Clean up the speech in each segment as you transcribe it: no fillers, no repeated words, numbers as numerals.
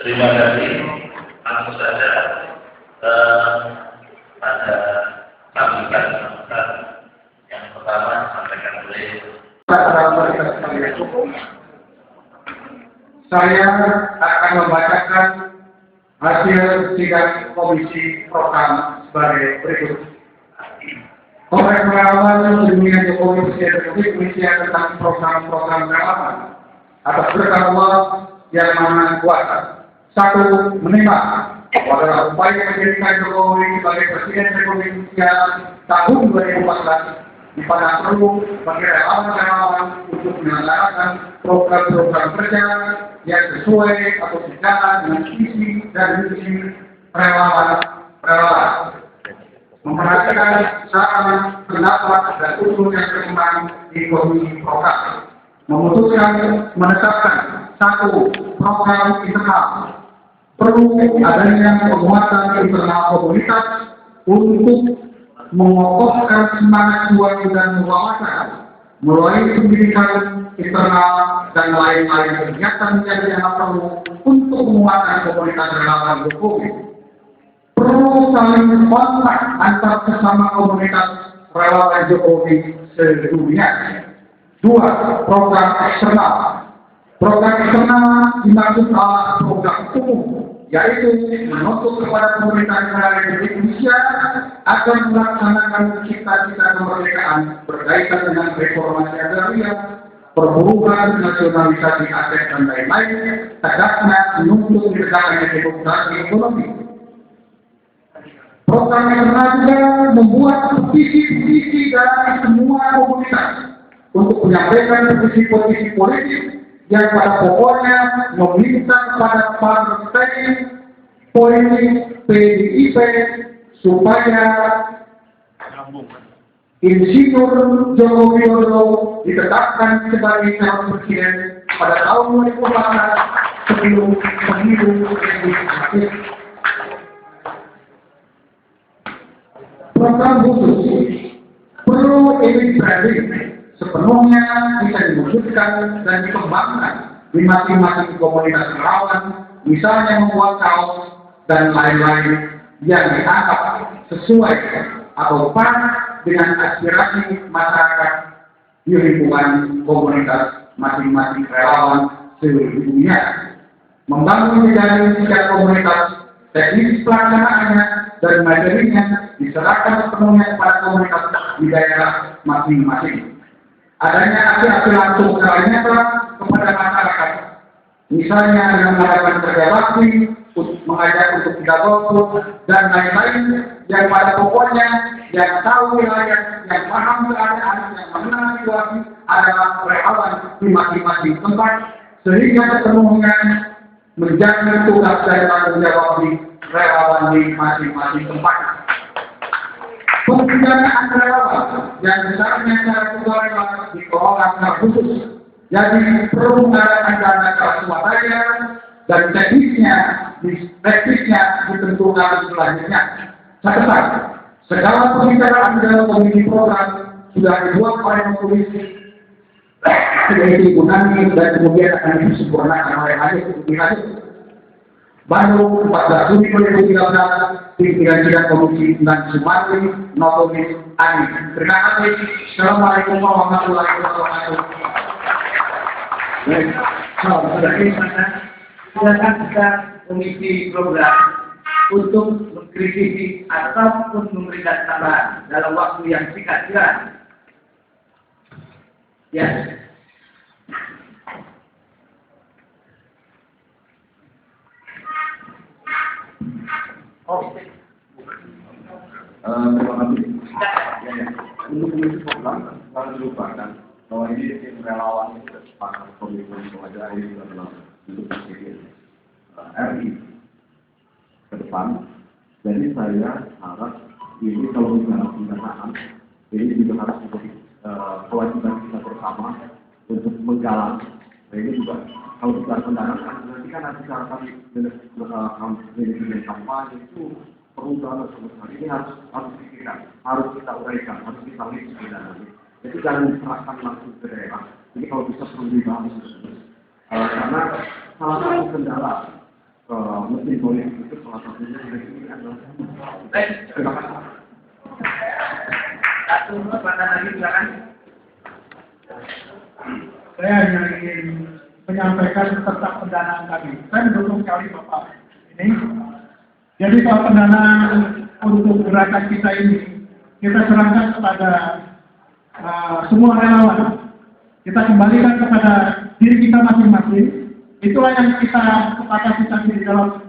Terima kasih. Langsung saja pada sambutan yang pertama sampaikan oleh saya akan membacakan hasil sidang komisi program sebagai berikut. Kongres Relawan Dunia Jokowi Presiden Republik Indonesia tentang program-program relawan atas berkah Allah yang Maha Kuasa. 1. Menembak adalah upaya menjadikan Jokowi sebagai Presiden Republik Indonesia tahun 2014 di mana perlu bagi relawan-relawan untuk menyelenggarakan program-program kerja yang sesuai atau sejalan dengan visi dan misi relawan. Memperhatikan saran, pendapat, dan usul yang berkembang di komisi program. Memutuskan menetapkan 1. Program internal. Perlu adanya penguatan internal komunitas untuk mengokohkan semangat juang dan mufakat melalui pendidikan internal dan lain-lain kegiatan yang dianggap perlu untuk menguatkan komunitas relawan Jokowi. Perlu saling kontak antar sesama komunitas relawan Jokowi sedunia. 2. Program eksternal. Program eksternal dimaksud adalah program umum, yaitu menuntut kepada pemerintah negara Republik Indonesia agar melaksanakan cita-cita kemerdekaan berkaitan dengan reformasi agraria, perburuan, nasionalisasi aset dan lain-lain, tegaknya menuntut menegakkan demokrasi ekonomi. Program eksternal juga membuat visi-visi dalam semua komunitas untuk menyampaikan posisi politik yang pada pokoknya meminta kepada partai politik PDIP supaya Insinyur Joko Widodo ditetapkan sebagai calon presiden pada tahun 2014 sebelum pemilu legislatif. Program khusus perlu branding sepenuhnya bisa diwujudkan dan dikembangkan di masing-masing komunitas relawan, misalnya membuat kaos dan lain-lain yang dianggap sesuai atau pas dengan aspirasi masyarakat di lingkungan komunitas masing-masing relawan seluruh dunia. Membangun jaringan setiap komunitas, teknis pelaksanaannya dan materinya diserahkan sepenuhnya kepada komunitas di daerah masing-masing. Adanya aksi-aksi langsung secara nyata kepada masyarakat, misalnya dengan mengadakan kerja bakti, mengajak untuk tidak golput dan lain-lain yang pada pokoknya yang tahu wilayah, yang paham keadaan, yang mengenal situasi adalah relawan di masing-masing tempat, sehingga sepenuhnya menjadi tugas dan tanggung jawab di relawan di masing-masing tempat. Pembinaan relawan yang besarnya secara sukarela dikelola secara khusus, jadi perlu mengadakan dana secara swadaya dan teknisnya ditentukan selanjutnya. Catatan, segala pembicaraan dalam komisi program sudah dibuat oleh komisi yaitu Ibu Nani dan kemudian akan disempurnakan oleh Hadir. Bandung 14 Juni 2013, pimpinan sidang Komisi 9 Sumatri, Notomis Ani. Terima kasih. Assalamualaikum warahmatullahi wabarakatuh. Baik, silakan kita komisi program untuk mengkritisi ataupun memberikan tambahan dalam waktu yang singkat. Ya. Terima kasih. Untuk komisi program, harus dilupakan bahwa ini tim relawan para pemimpin wajah ini adalah untuk presiden RI ke depan. Jadi saya harap ini kalau bicara pendanaan, ini juga harus menjadi kewajiban kita bersama untuk menggalang Nah ini juga kalau bicara pendanaan nanti kan nanti cara manajemen kampanye itu perlu banget sebesar ini harus dipikirkan, harus kita uraikan, harus kita lihat sebenarnya. Jadi jangan diserahkan langsung ke daerah. Jadi kalau bisa perlu dibahas khusus. Karena salah satu kendala mesin politik itu salah satunya ini adalah terima kasih. Satu mana lagi silakan. Saya hanya ingin menyampaikan tentang pendanaan tadi. Saya mendukung sekali Bapak ini. Jadi soal pendanaan untuk gerakan kita ini, kita serahkan kepada semua relawan. Kita kembalikan kepada diri kita masing-masing. Itulah yang kita sepakati tadi di dalam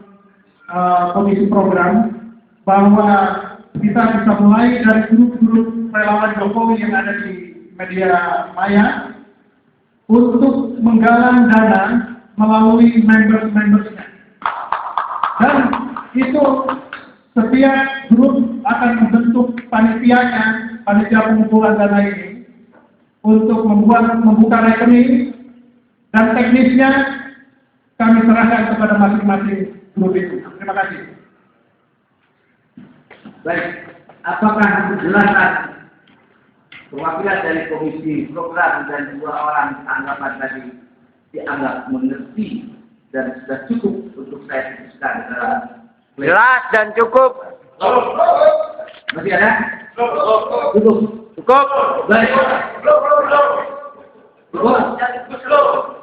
komisi program, bahwa kita bisa mulai dari grup-grup relawan Jokowi yang ada di media maya untuk menggalang dana melalui members-membersnya. Dan itu setiap grup akan membentuk panitianya, panitia pengumpulan dana ini, untuk membuka rekening, dan teknisnya kami serahkan kepada masing-masing grup itu. Terima kasih. Baik, apakah penjelasan perwakilan dari komisi program dan dua orang tanggapan tadi dianggap mengerti dan sudah cukup untuk saya putuskan dalam Jelas dan cukup. masih ada? Cukup. Cukup. Baik. Cukup.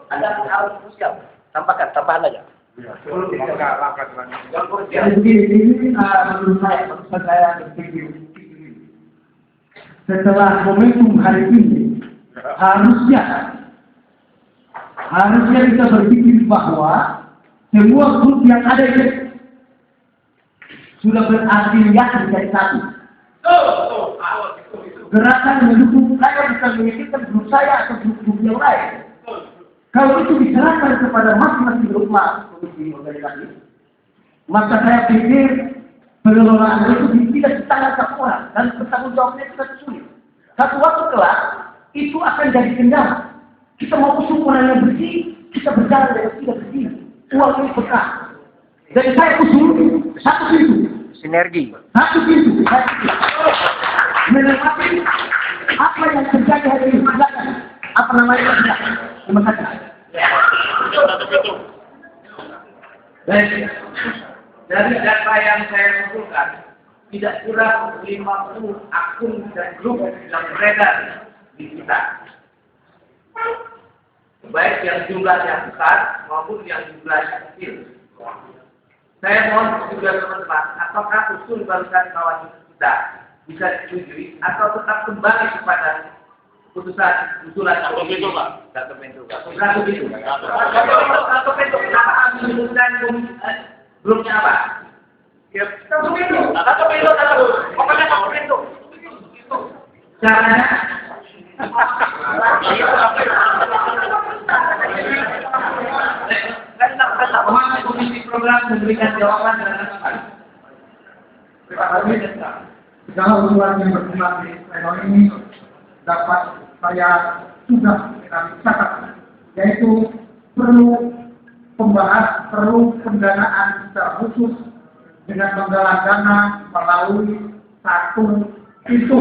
Ada harus siap. Tambahan aja. Jadi begini, ini menurut saya berpikir setelah momentum hari ini harusnya kita berpikir bahwa semua grup yang ada ini sudah berafiliasi menjadi satu. Gerakan mendukung saya bukan memikirkan grup saya atau grup yang lain. Kalau itu diserahkan kepada masing-masing grup komisi organisasi, maka saya pikir pengelolaan itu tidak di tangan satu orang dan bertanggung jawabnya juga sulit. Satu waktu kelak itu akan jadi kendala. Kita mau usul orang yang bersih, kita berjalan dengan tidak bersih. Uang ini berkah. Jadi saya usul satu pintu. Sinergi. Satu pintu. Melewati apa yang terjadi hari ini. Silakan. Apa namanya? Terima kasih. Baik. Dari data yang saya kumpulkan, tidak kurang 50 akun dan grup yang beredar di kita. Baik yang jumlahnya besar maupun yang jumlahnya kecil. Saya mohon juga teman-teman, apakah usul barisan kawan kita bisa disetujui atau tetap kembali kepada putusan usulan satu pintu, Pak. Satu pintu. Satu pintu. Satu pintu. Kenapa kami menyebutkan grupnya apa? Satu pintu. Satu pintu. Pokoknya satu pintu. Caranya? Mohon komisi program memberikan jawaban dan respon. Terima kasih. Segala usulan yang berkembang di channel ini dapat saya sudah kami catat, yaitu perlu pendanaan secara khusus dengan menggalang dana melalui satu pintu.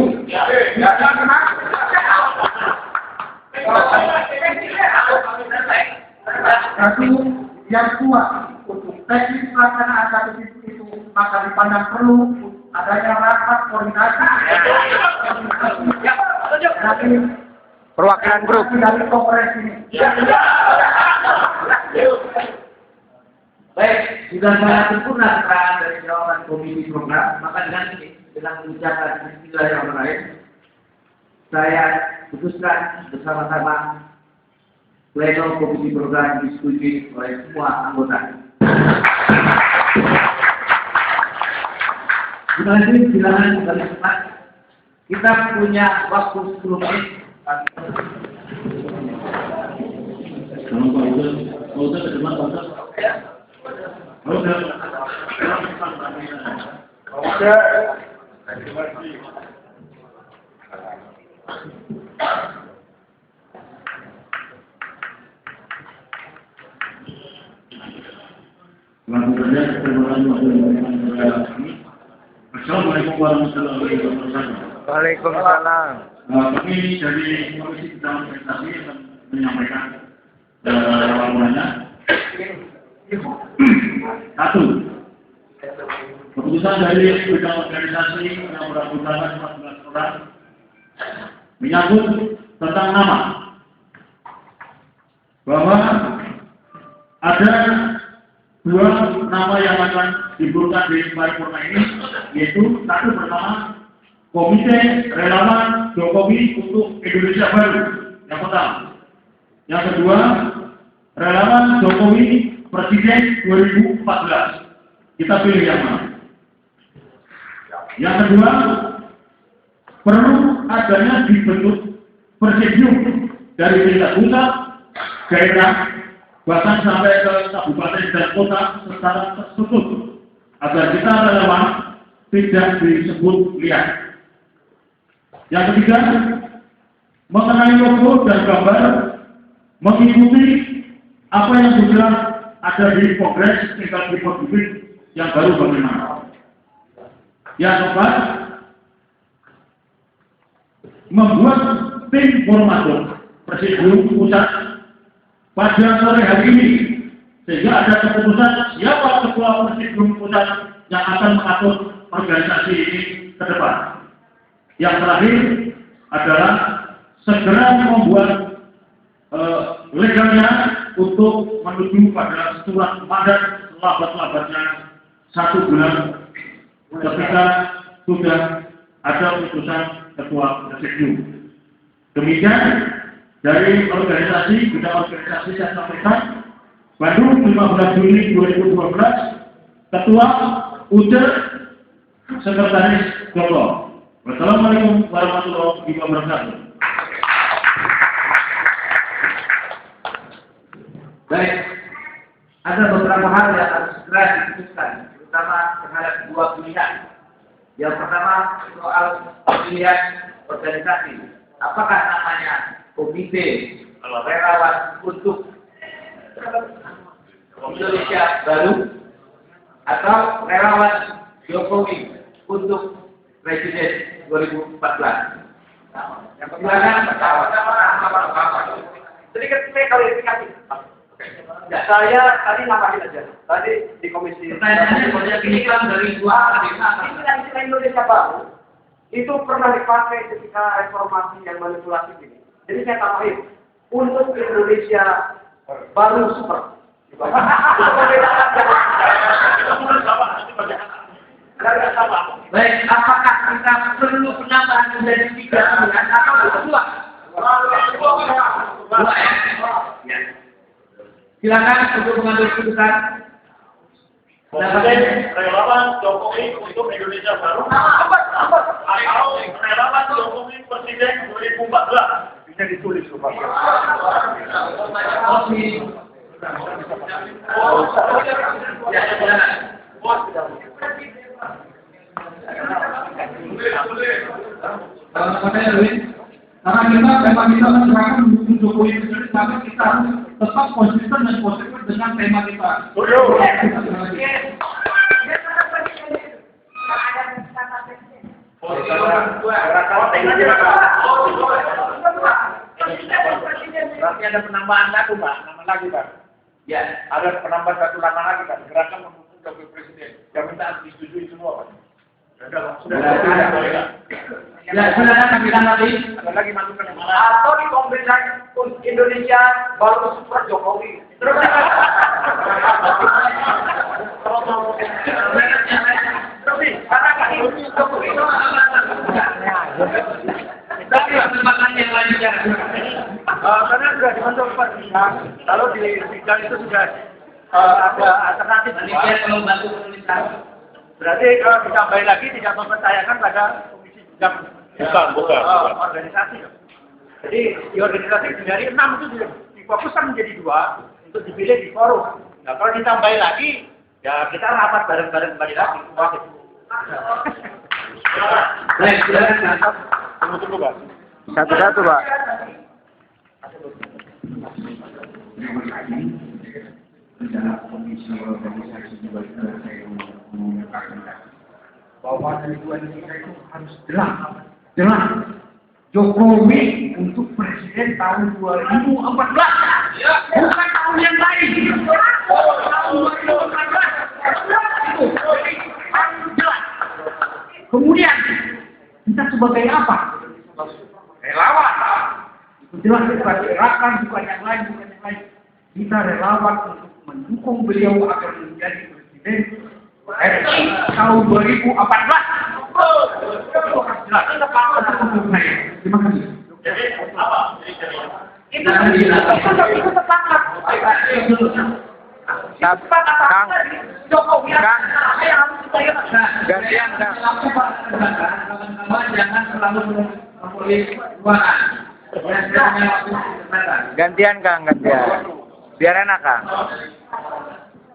Satu yang kuat untuk teknis pelaksanaan satu pintu itu, maka dipandang perlu adanya rapat koordinasi dari Perwakilan grup. dari kongres ini. Baik, sudah sangat sempurna keterangan dari jawaban komisi program. Maka dengan ini, dengan mengucapkan bismillahirrahmanirrahim, saya putuskan bersama-sama pleno komisi program disetujui oleh semua anggota. Terima kasih, silakan kembali cepat. Kita punya waktu 10 menit. Selanjutnya, terima kasih. Assalamualaikum warahmatullahi wabarakatuh. Waalaikumsalam. Kami dari Komisi Bidang Organisasi akan menyampaikan laporannya. Satu, keputusan dari bidang organisasi yang beranggotakan 14 orang menyangkut tentang nama, bahwa ada dua nama yang akan dibutuhkan di paripurna ini, yaitu satu bernama Komite Relawan Jokowi untuk Indonesia Baru, yang pertama. Yang kedua, Relawan Jokowi Presiden 2014. Kita pilih yang mana? Yang kedua, perlu adanya dibentuk presidium dari tingkat pusat, daerah, bahkan sampai ke kabupaten dan kota secara terstruktur, agar kita relawan tidak disebut liar. Yang ketiga, mengenai logo dan gambar mengikuti apa yang sudah ada di Kongres tingkat Republik yang baru bagaimana. Yang keempat, membuat tim formatur presidium pusat pada sore hari ini, sehingga ada keputusan siapa ketua presidium pusat yang akan mengatur organisasi ini ke depan. Yang terakhir adalah segera membuat legalnya untuk menuju pada surat mandat lambat-lambatnya 1 bulan ketika sudah ada putusan ketua presidium. Demikian dari organisasi, bidang organisasi saya sampaikan. Bandung 15 Juni 2012, Ketua UJER, Sekretaris Joko. Wassalamualaikum warahmatullahi wabarakatuh. Baik, ada beberapa hal yang harus segera diputuskan, terutama terhadap dua pilihan. Yang pertama soal pilihan organisasi. Apakah namanya Komite Relawan untuk Indonesia Baru atau Relawan Jokowi untuk Presiden 2014? Yang pertama, sedikit saya klarifikasi. Ya, saya tadi nambahin aja. Tadi di komisi. Pertanyaannya banyak iklan dari dua. Istilah Indonesia Baru itu pernah dipakai ketika reformasi yang manipulatif ini. Jadi saya tambahin untuk Indonesia Baru Super. Baik, apakah kita perlu penambahan menjadi 3 pilihan atau 2? Ya. Silakan untuk mengambil keputusan. Presiden Relawan Jokowi untuk Indonesia Baru atau Relawan Jokowi Presiden 2014. Bisa ditulis Pak. Ya, silakan. Karena tema kita menyerahkan mendukung Jokowi sendiri, maka kita harus tetap konsisten dan positif dengan tema kita. Berarti ada penambahan satu Pak, nama lagi Pak. Ya, Ada penambahan satu nama lagi Pak, gerakan mendukung Jokowi Presiden. Yang minta disetujui semua Pak. Sudah. ya silakan kami tanggapi. Ada lagi masukan yang mana? Atau di Pemerintahan Indonesia Baru Super Jokowi. Terus karena kan ini Jokowi itu tapi kesempatan yang lainnya. Karena sudah dibentuk Pak, lalu di bidang itu sudah ada alternatif. Panitia kalau bantu pemerintah. Berarti kalau ditambahin lagi tidak mempercayakan pada komisi bidang Bukan. organisasi. Jadi di organisasi dari 6 itu difokuskan menjadi 2 untuk dipilih di forum. Nah kalau ditambahin lagi, ya kita rapat bareng-bareng kembali lagi. Baik, silakan. Tunggu Pak. Satu-satu, Pak. Terima kasih. Rencana komisi organisasi bahwa tujuan kita itu harus jelas. Jokowi untuk presiden tahun 2014, bukan tahun yang lain. Tahun 2014 itu harus jelas. Kemudian kita sebagai apa? Relawan. Itu jelas gerakan bukan yang lain. Kita relawan untuk mendukung beliau agar menjadi presiden RI tahun 2014. Terima kasih. Itu sepakat. Kang, Jokowi Kang. harus Gantian, Kang. Kawan-kawan jangan selalu memulih ruangan. Gantian, Kang, gantian. Biar enak, Kang.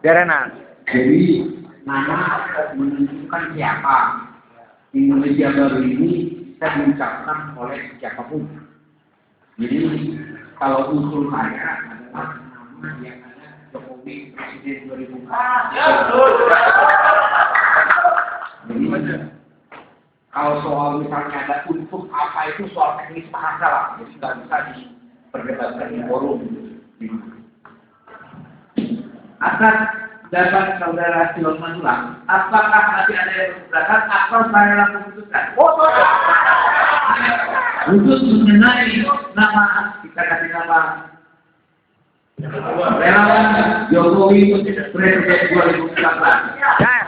Biar enak. Jadi nama menentukan siapa. Indonesia Baru ini bisa diucapkan oleh siapapun. Jadi kalau usul saya adalah nama yang ada Jokowi Presiden 2014. Jadi kalau soal misalnya ada untuk apa itu soal teknis bahasa lah, ya sudah bisa diperdebatkan di forum. Atas jawaban saudara Silon Manulang, apakah nanti ada yang berkeberatan atau saya langsung putuskan? Khusus mengenai nama, kita kasih nama relawan Jokowi Presiden 2014. Cek.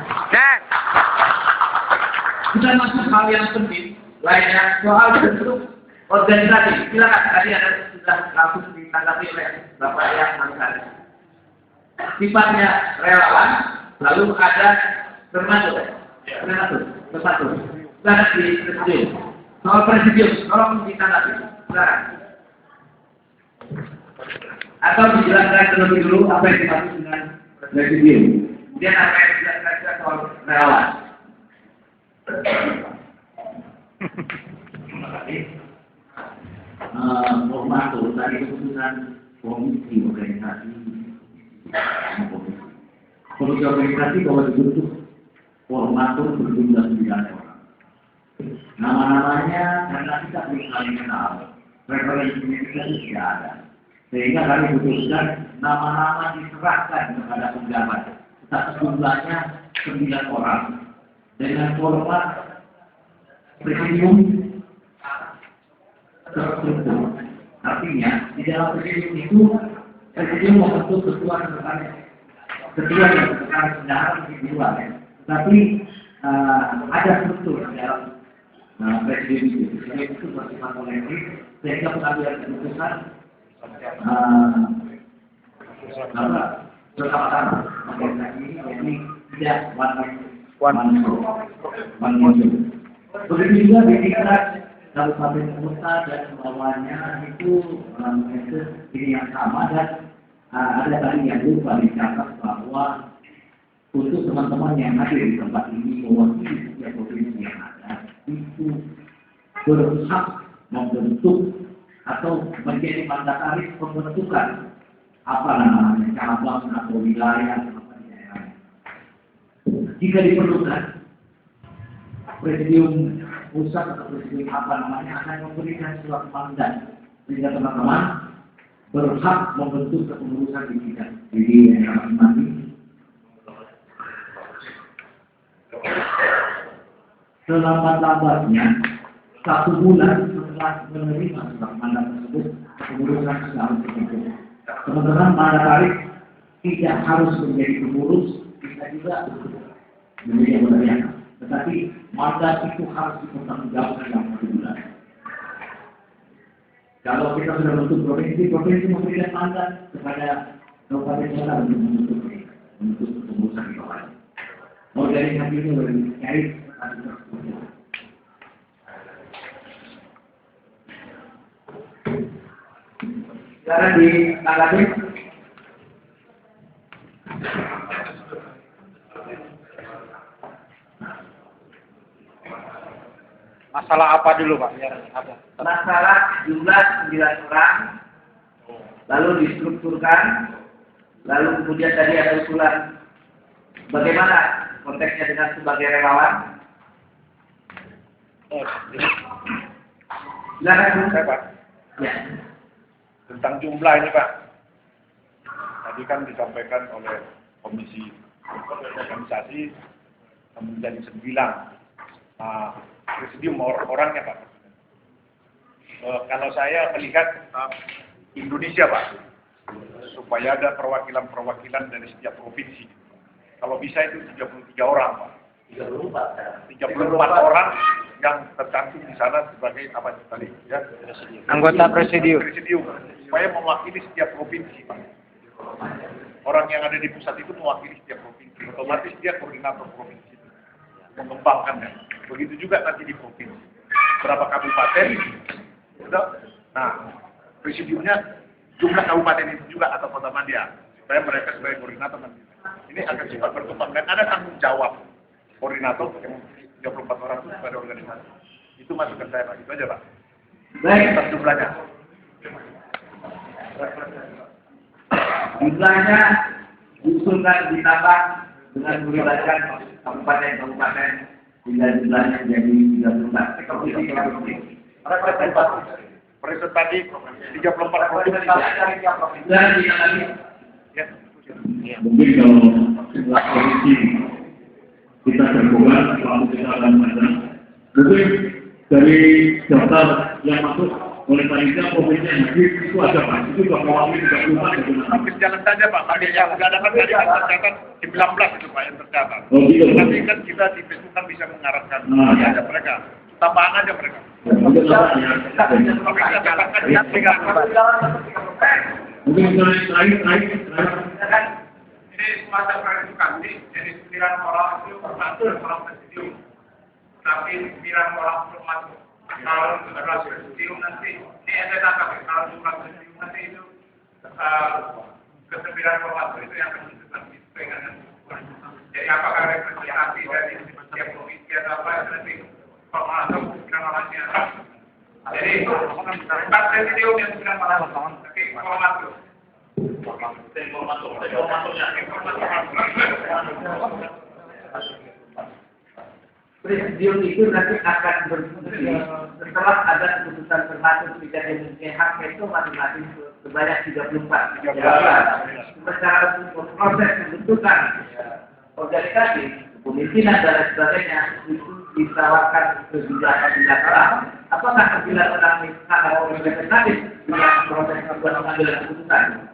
Kita masuk hal yang penting lainnya soal bentuk organisasi. Silakan tadi ada sudah langsung ditanggapi oleh Bapak yang angkat. Sifatnya relawan, lalu ada termasuk, bersatu. Silakan di presidium. Soal presidium, tolong ditanggapi. Silakan. Atau dijelaskan terlebih dulu apa yang dimaksud dengan presidium. Kemudian apa yang dijelaskan soal relawan. Terima kasih. Formatur tadi keputusan komisi organisasi. Komisi organisasi bahwa dibentuk formatur berjumlah 9 orang. Nama-namanya karena kita belum saling kenal, referensinya kita tidak ada. Sehingga kami putuskan nama-nama diserahkan kepada penjabat. Tetapi jumlahnya 9 orang. Dengan format presidium terstruktur. Artinya di dalam presidium itu presidium membentuk ketua yang sekarang sejarah di luar, ya. Tapi ada struktur di dalam presidium itu. Presidium itu bersifat kolektif sehingga pengambilan keputusan bersama-sama organisasi ini jadi tidak begitu juga di tingkat kabupaten kota dan bawahnya itu ini yang sama dan ada tadi yang lupa dicatat bahwa untuk teman-teman yang hadir di tempat ini mewakili setiap provinsi yang ada itu berhak membentuk atau menjadi mandataris pembentukan apa namanya cabang atau wilayah apa di daerah. Jika diperlukan presidium pusat atau presidium apa namanya akan memberikan surat mandat sehingga teman-teman berhak membentuk kepengurusan di bidang di daerah masing-masing. Selambat-lambatnya 1 bulan setelah menerima surat mandat tersebut kepengurusan sudah harus dibentuk. Teman-teman mandataris tidak harus menjadi pengurus, bisa juga menjadi anggota. Tetapi mandat itu harus dipertanggungjawabkan dalam 1 bulan. Kalau kita sudah bentuk provinsi memberikan mandat kepada kabupaten kota untuk pengurusan di bawah. Organisasi ini lebih cair. Silakan ditanggapi. Masalah apa dulu Pak? Ya, apa? Masalah jumlah 9 orang, lalu distrukturkan, lalu kemudian tadi ada usulan bagaimana konteksnya dengan sebagai relawan, Silakan. Saya Pak, Ya. tentang jumlah ini Pak. Tadi kan disampaikan oleh komisi organisasi menjadi 9 presidium orangnya Pak. Kalau saya melihat Indonesia Pak, supaya ada perwakilan-perwakilan dari setiap provinsi. Kalau bisa itu 33 orang Pak. 34 orang yang tercantum di sana sebagai apa tadi ya? Anggota presidium. Supaya mewakili setiap provinsi Pak. Orang yang ada di pusat itu mewakili setiap provinsi. Otomatis dia koordinator provinsi. Mengembangkan ya. Begitu juga nanti di provinsi. Berapa kabupaten? Nah, presidiumnya jumlah kabupaten itu juga atau kota media. Supaya mereka sebagai koordinator nanti. Ini akan cepat berkembang dan ada tanggung jawab koordinator yang 34 orang itu pada organisasi. Itu masukan saya Pak. Itu aja Pak. Baik. Atas jumlahnya. Jumlahnya diusulkan ditambah dengan melibatkan kabupaten-kabupaten hingga jumlahnya menjadi 34. Presiden tadi 34 provinsi. Dan kita lagi. Ya. Mungkin kalau setelah komisi kita terbuka, kalau kita akan ada, mungkin dari daftar yang masuk oleh panitia provinsi yang hadir itu ada Pak, itu juga mewakili 34 bagaimana? Habis jalan saja Pak, tapi yang nggak dapat tadi kan tercatat 19 itu Pak yang tercatat. Oh gitu. Nanti kan kita di Facebook kan bisa mengarahkan aja mereka, tambahan aja mereka. Mungkin apa ya? Tapi kita katakan ya, Mungkin terakhir. Ini semacam klarifikasi, jadi 9 orang itu masuk dalam presidium, tapi 9 orang belum masuk. Kalau adalah presidium nanti, ini ada tangkap ya, kalau jumlah presidium nanti itu ke-9 masuk itu yang akan kita dengan. Jadi apakah representasi dari setiap provinsi atau apa itu nanti kalau masuk 9 orangnya. Jadi 4 presidium yang 9 orang, tapi kalau masuk. Presidium itu nanti akan berfungsi setelah ada keputusan termasuk tidak dimiliki hak itu masing-masing sebanyak 34. Secara proses pembentukan organisasi, kepemimpinan dan lain sebagainya itu ditawarkan ke bilateral. Apakah bilateral ini sangat representatif dengan proses pengambilan keputusan?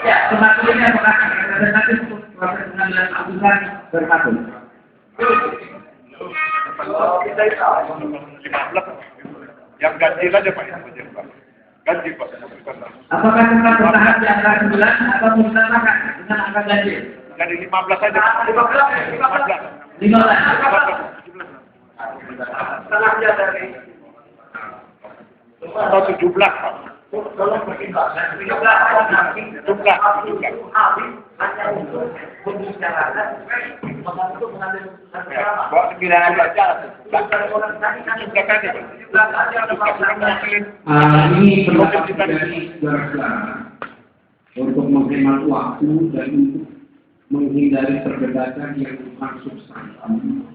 Ya, termasuk ini apakah representatif untuk proses pengambilan keputusan bermasuk? Kita itu 15 yang ganjil aja Pak, yang ganjil Pak. Ganjil Pak. Apakah tetap bertahan di angka 9 atau ditambahkan dengan angka ganjil? Jadi 15 aja Pak. 15. 15. Setengahnya dari Atau 17 Pak. tolong pertimbangkan Jumlah. habis hanya untuk membicarakan untuk mengambil keputusan bersama. Bawa 9 aja. Bukan orang tadi kan Jumlah tadi Pak. jumlah saja ada Sudah mewakili. Ini pendapat dari saudara-saudara untuk menghemat waktu dan untuk menghindari perdebatan yang bukan substansi.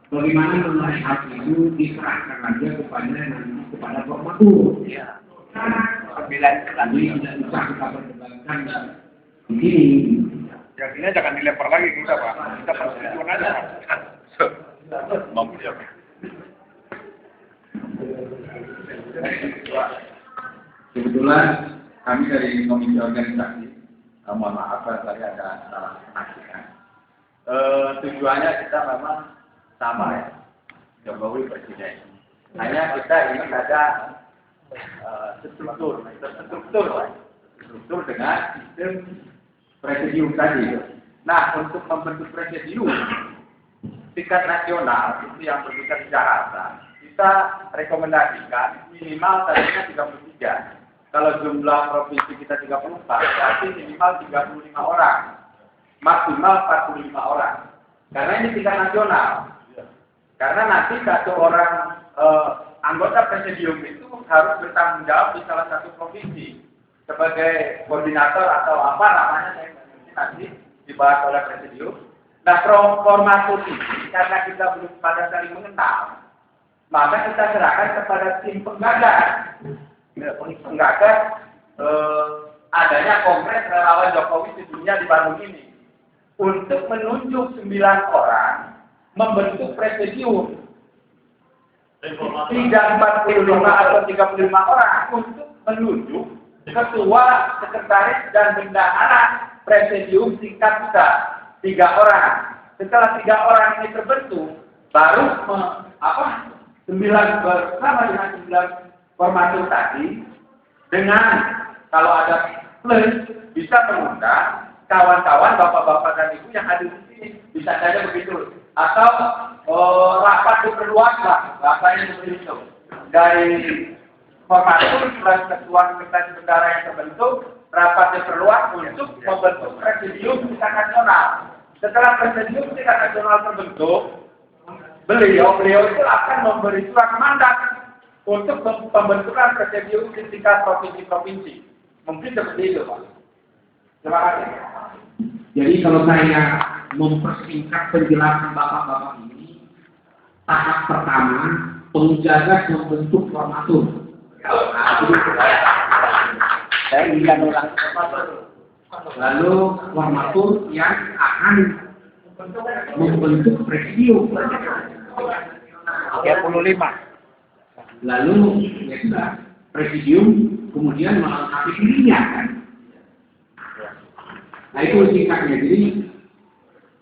Bagaimana mengenai hal itu diserahkan aja kepada formatur. Tadi tidak usah kita perdebatkan di sini. Yang ini jangan dilempar lagi kita Pak. Kita persetujuan aja Pak. Mampu ya. Kebetulan kami dari komisi organisasi, mohon maaf kalau tadi ada salah penafsiran. Tujuannya kita memang sama ya, Jokowi Presiden. Hanya kita ingin ada struktur dengan sistem presidium tadi. Nah, untuk membentuk presidium tingkat nasional itu yang bersifat Jakarta, kita rekomendasikan minimal tadinya 33. Kalau jumlah provinsi kita 34, berarti minimal 35 orang, maksimal 45 orang. Karena ini tingkat nasional. Karena nanti satu orang anggota presidium itu harus bertanggung jawab di salah satu provinsi sebagai koordinator atau apa namanya, saya nanti dibahas oleh presidium. Nah, formatur ini karena kita belum pada saling mengenal, maka kita serahkan kepada tim penggagas. Penggagas adanya Kongres Relawan Jokowi sebelumnya di Bandung ini untuk menunjuk 9 orang membentuk presidium. Tidak 45 atau 35 orang untuk menunjuk ketua, sekretaris, dan bendahara presidium tingkat pusat 3 orang. Setelah 3 orang ini terbentuk, baru 9 bersama dengan 9 formatur tadi, dengan kalau ada plus bisa mengundang kawan-kawan, bapak-bapak dan ibu yang hadir di sini, bisa saja begitu. Atau rapat diperluas lah, bahasanya seperti itu. Dari formatur plus ketua sekretaris bendahara yang terbentuk, rapat diperluas untuk membentuk presidium tingkat nasional. Setelah presidium tingkat nasional terbentuk, beliau itu akan memberi surat mandat untuk pembentukan presidium di tingkat provinsi-provinsi. Mungkin seperti itu, Pak. Terima kasih. Jadi kalau saya mempersingkat penjelasan bapak-bapak ini, tahap pertama penggagas membentuk formatur. Saya ingin ulang. Lalu formatur yang akan membentuk presidium. 35. Lalu ya sudah, presidium kemudian melengkapi dirinya kan. Nah itu singkatnya. Jadi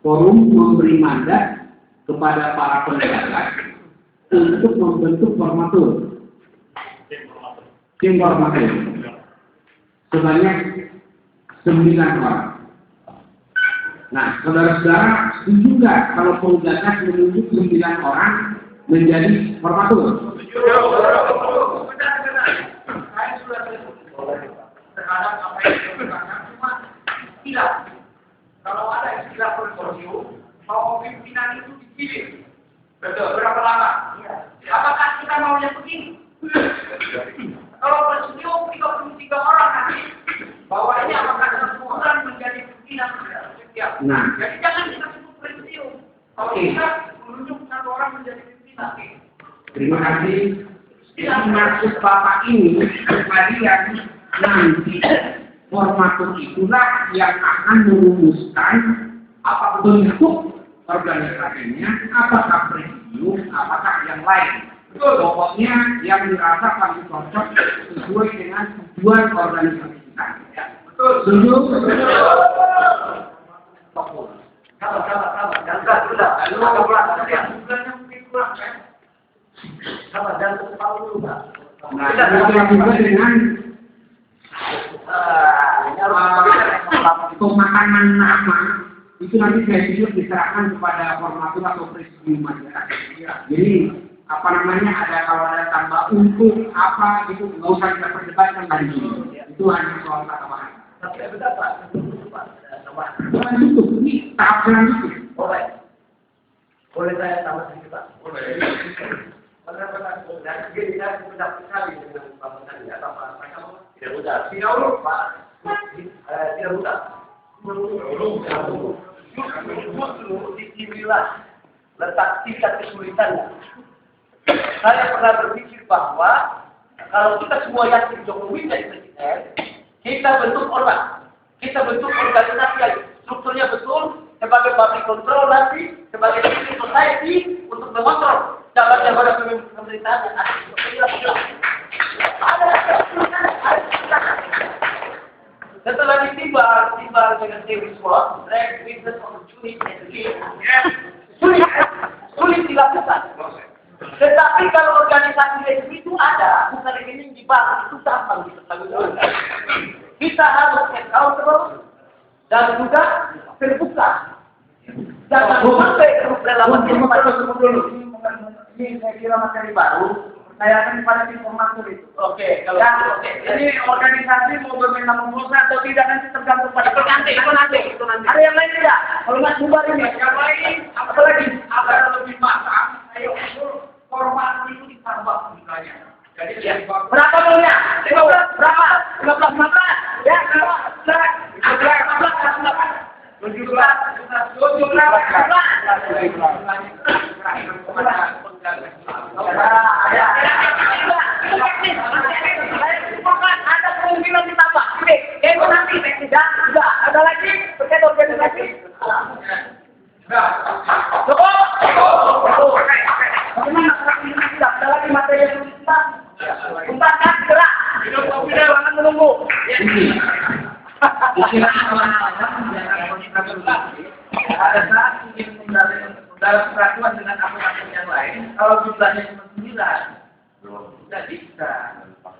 forum memberi mandat kepada para penggagas untuk membentuk formatur. Tim formatur sebanyak 9 orang. Nah, saudara-saudara setuju nggak kalau penggagas menunjuk 9 orang menjadi formatur? Terhadap apa yang dikatakan, cuma tidak. Kalau ada istilah konsorsium, bahwa pimpinan itu dipilih. Betul. Berapa lama? Apakah kita mau yang begini? Kalau konsorsium 33 orang nanti, bahwa ini apakah seseorang menjadi pimpinan? Nah. Jadi jangan kita sebut konsorsium. Kalau kita menunjuk 1 orang menjadi pimpinan. Terima kasih. Yang maksud Bapak ini kalian nanti formatur itulah yang akan merumuskan apa bentuk organisasinya, apakah presidium, apakah yang lain. Pokoknya yang dirasa paling cocok sesuai dengan tujuan organisasi kita. Setuju? Nah, juga dengan pemakanan nama itu nanti saya pikir diserahkan kepada formatur atau presidium aja. Jadi apa namanya kalau ada tambah untuk apa itu nggak usah kita perdebatkan lagi. Itu hanya soal kata bahasa. Tapi ada Pak, Bukan itu, ini tahap selanjutnya. Boleh saya tambah sedikit Pak? Boleh. Dan begini saya sudah sekali dengan Bapak tadi atau Pak mereka tidak mudah. Tidak mudah Pak. Tidak mudah. Dulu disinilah letak tingkat kesulitannya. Saya pernah berpikir bahwa kalau kita semua yakin Jokowi jadi presiden, kita bentuk orang, kita bentuk organisasi yang strukturnya betul sebagai public control nanti, sebagai civil society untuk mengontrol jabat-jabat pemerintahan yang ada. Setelah ditimbang dengan teori SWOT, Drag Business Opportunity and Risk, sulit dilakukan. Tetapi kalau organisasi itu ada, bukan rekening di bank, itu gampang dipertanggungjawabkan. Kita harus accountable dan juga terbuka. Jangan sampai relawan ini saya kira materi baru. Saya akan kepada informasi itu. Oke, kalau ini organisasi mau bermain promosi atau tidak nanti tergantung pada itu nanti. Ada yang lain tidak? Kalau nggak bubar ini, yang lain apa lagi? Agar lebih matang, ayo format itu ditambah misalnya. Jadi berapa banyak? Berapa? 15 ya, 17, 18. Ada kemungkinan ditambah. Itu nanti tidak ada lagi terkait organisasi. Tidak ada lagi materi yang kita. Tuntaskan gerak. Jangan menunggu. Pada saat ingin dalam peraturan dengan akun-akun yang lain, kalau jumlahnya cuma 9, tidak bisa.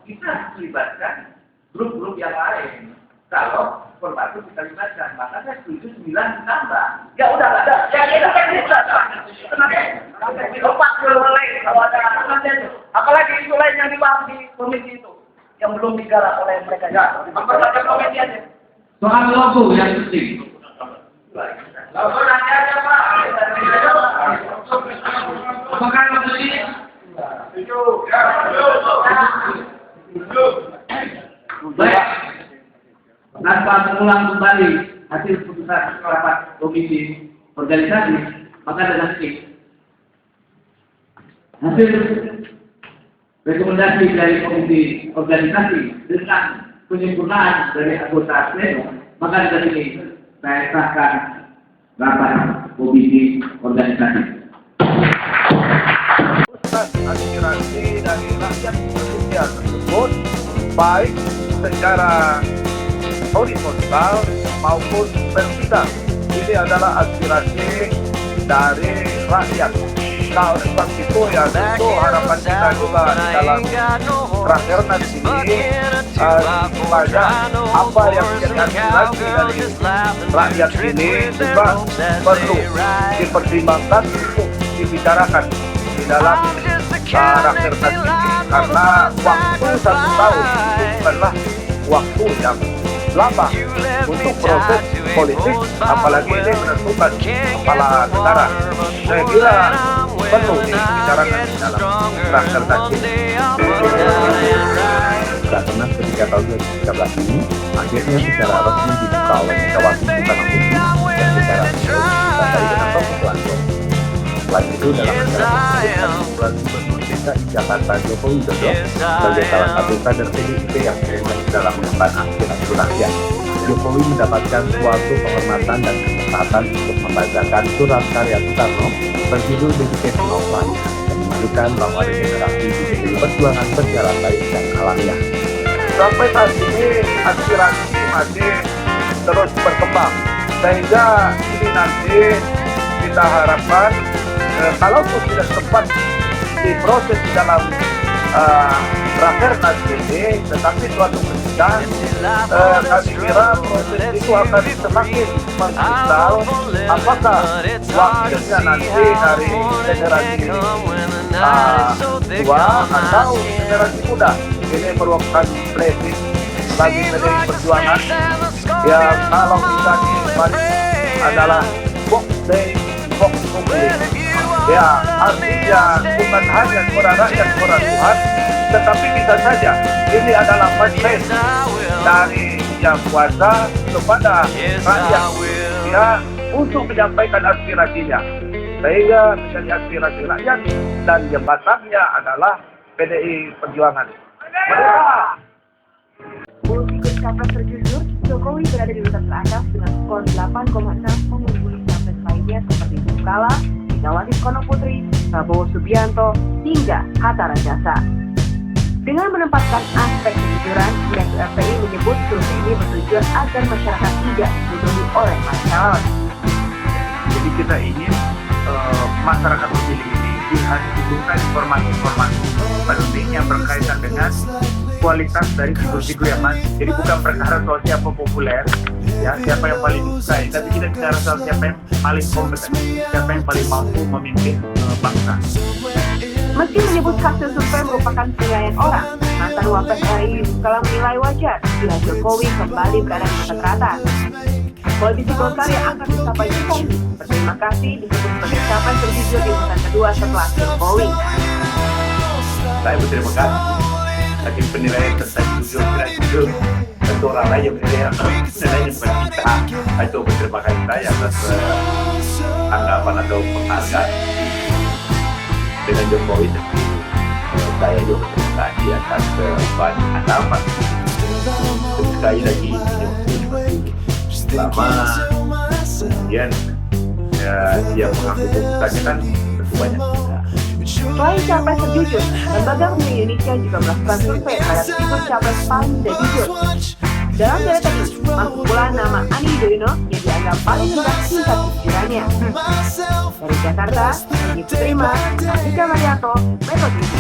Kita melibatkan grup-grup yang lain. Kalau Formatur kita libatkan, maka saya setuju 9 ditambah. Ya udah ada. Ya itu kan bisa. Kenapa? Lepas lain kalau ada itu. Apalagi isu lain yang dibahas di komisi itu yang belum digarap oleh mereka. Ya, memperbaiki komisi aja. Soal logo yang penting. Logo nanti aja Pak. Apakah logo ini? Baik. Tanpa mengulang kembali hasil putusan rapat komisi organisasi, maka dengan hasil rekomendasi dari komisi organisasi dengan penyempurnaan dari anggota pleno, maka dari ini saya sahkan rapat komisi organisasi. Aspirasi dari rakyat Indonesia tersebut baik secara horizontal maupun vertikal. Ini adalah aspirasi dari rakyat. Nah, oleh sebab itu ya tentu harapan kita juga di dalam Rakernas ini supaya apa yang menjadi aspirasi dari rakyat ini juga perlu dipertimbangkan untuk dibicarakan di dalam Rakernas ini, karena waktu 1 tahun itu bukanlah waktu yang lama untuk proses politik, apalagi ini menentukan kepala negara. Saya kira perlu dibicarakan di dalam Rakernas ini. Rakernas ketika tahun 2013 ini akhirnya secara resmi dibuka oleh Megawati Soekarno Putri dan secara resmi ditandai dengan Tommy Soeharto. Selain itu, dalam acara tersebut Gubernur DKI Jakarta Joko Widodo sebagai salah satu kader PDIP yang terlibat dalam mengemban aspirasi rakyat. Jokowi mendapatkan suatu penghormatan dan kesempatan untuk membacakan surat karya Soekarno berjudul Dedication of Life yang menunjukkan bahwa regenerasi di PDI Perjuangan berjalan baik dan alamiah. Sampai saat ini aspirasi masih terus berkembang, sehingga ini nanti kita harapkan kalaupun tidak sempat diproses di dalam Rakernas ini, tetapi suatu ketika kami kira proses itu akan semakin mengkristal. Apakah wakilnya nanti dari generasi tua atau generasi muda? Ini merupakan blessing bagi PDI Perjuangan yang kalau kita dibalik adalah Vox Dei Vox Populi. Ya, artinya bukan hanya suara rakyat, suara Tuhan, tetapi bisa saja ini adalah manifest dari Yang Kuasa kepada rakyat ya, untuk menyampaikan aspirasinya, sehingga menjadi aspirasi rakyat dan jembatannya adalah PDI Perjuangan. Ikut capres terjujur, Jokowi berada di urutan teratas dengan skor 8,6 mengungguli capres lainnya seperti Yusuf Kala, Megawati Soekarno Putri, Prabowo Subianto, hingga Hatta Rajasa. Dengan menempatkan aspek kejujuran, pihak FPI menyebut survei ini bertujuan agar masyarakat tidak dibodohi oleh calon. Jadi kita ingin masyarakat pemilih ini dihadapkan informasi-informasi penting yang berkaitan dengan kualitas dari figur-figur yang masih. Jadi bukan perkara soal siapa populer, ya siapa yang paling disukai, tapi kita bicara soal siapa yang paling kompeten, siapa yang paling mampu memimpin bangsa. Meski menyebut hasil survei merupakan penilaian orang, mantan Wapres RI Yusuf Kala menilai wajar bila Jokowi kembali berada di urutan teratas. Politisi Golkar yang akan mencapai Jokowi berterima kasih disebut sebagai capres terjujur di urutan kedua setelah Jokowi. Saya berterima kasih. Tapi penilaian tentang jujur tidak jujur, tentu orang lain yang menilai bukan kita. Itu berterima kasih saya atas anggapan atau penghargaan dengan Jokowi. Saya juga berterima kasih atas banyak anggapan. Sekali lagi selama kemudian dia mengambil keputusannya kan tentu banyak. Selain capres terjujur, Lembaga Pemilih Indonesia juga melakukan survei terhadap figur capres paling tidak jujur. Dalam data ini, masuk pula nama Ani Yudhoyono yang dianggap paling rendah tingkat kejujurannya. Dari Jakarta, Andi Putrima, Andika Marianto, Metro TV.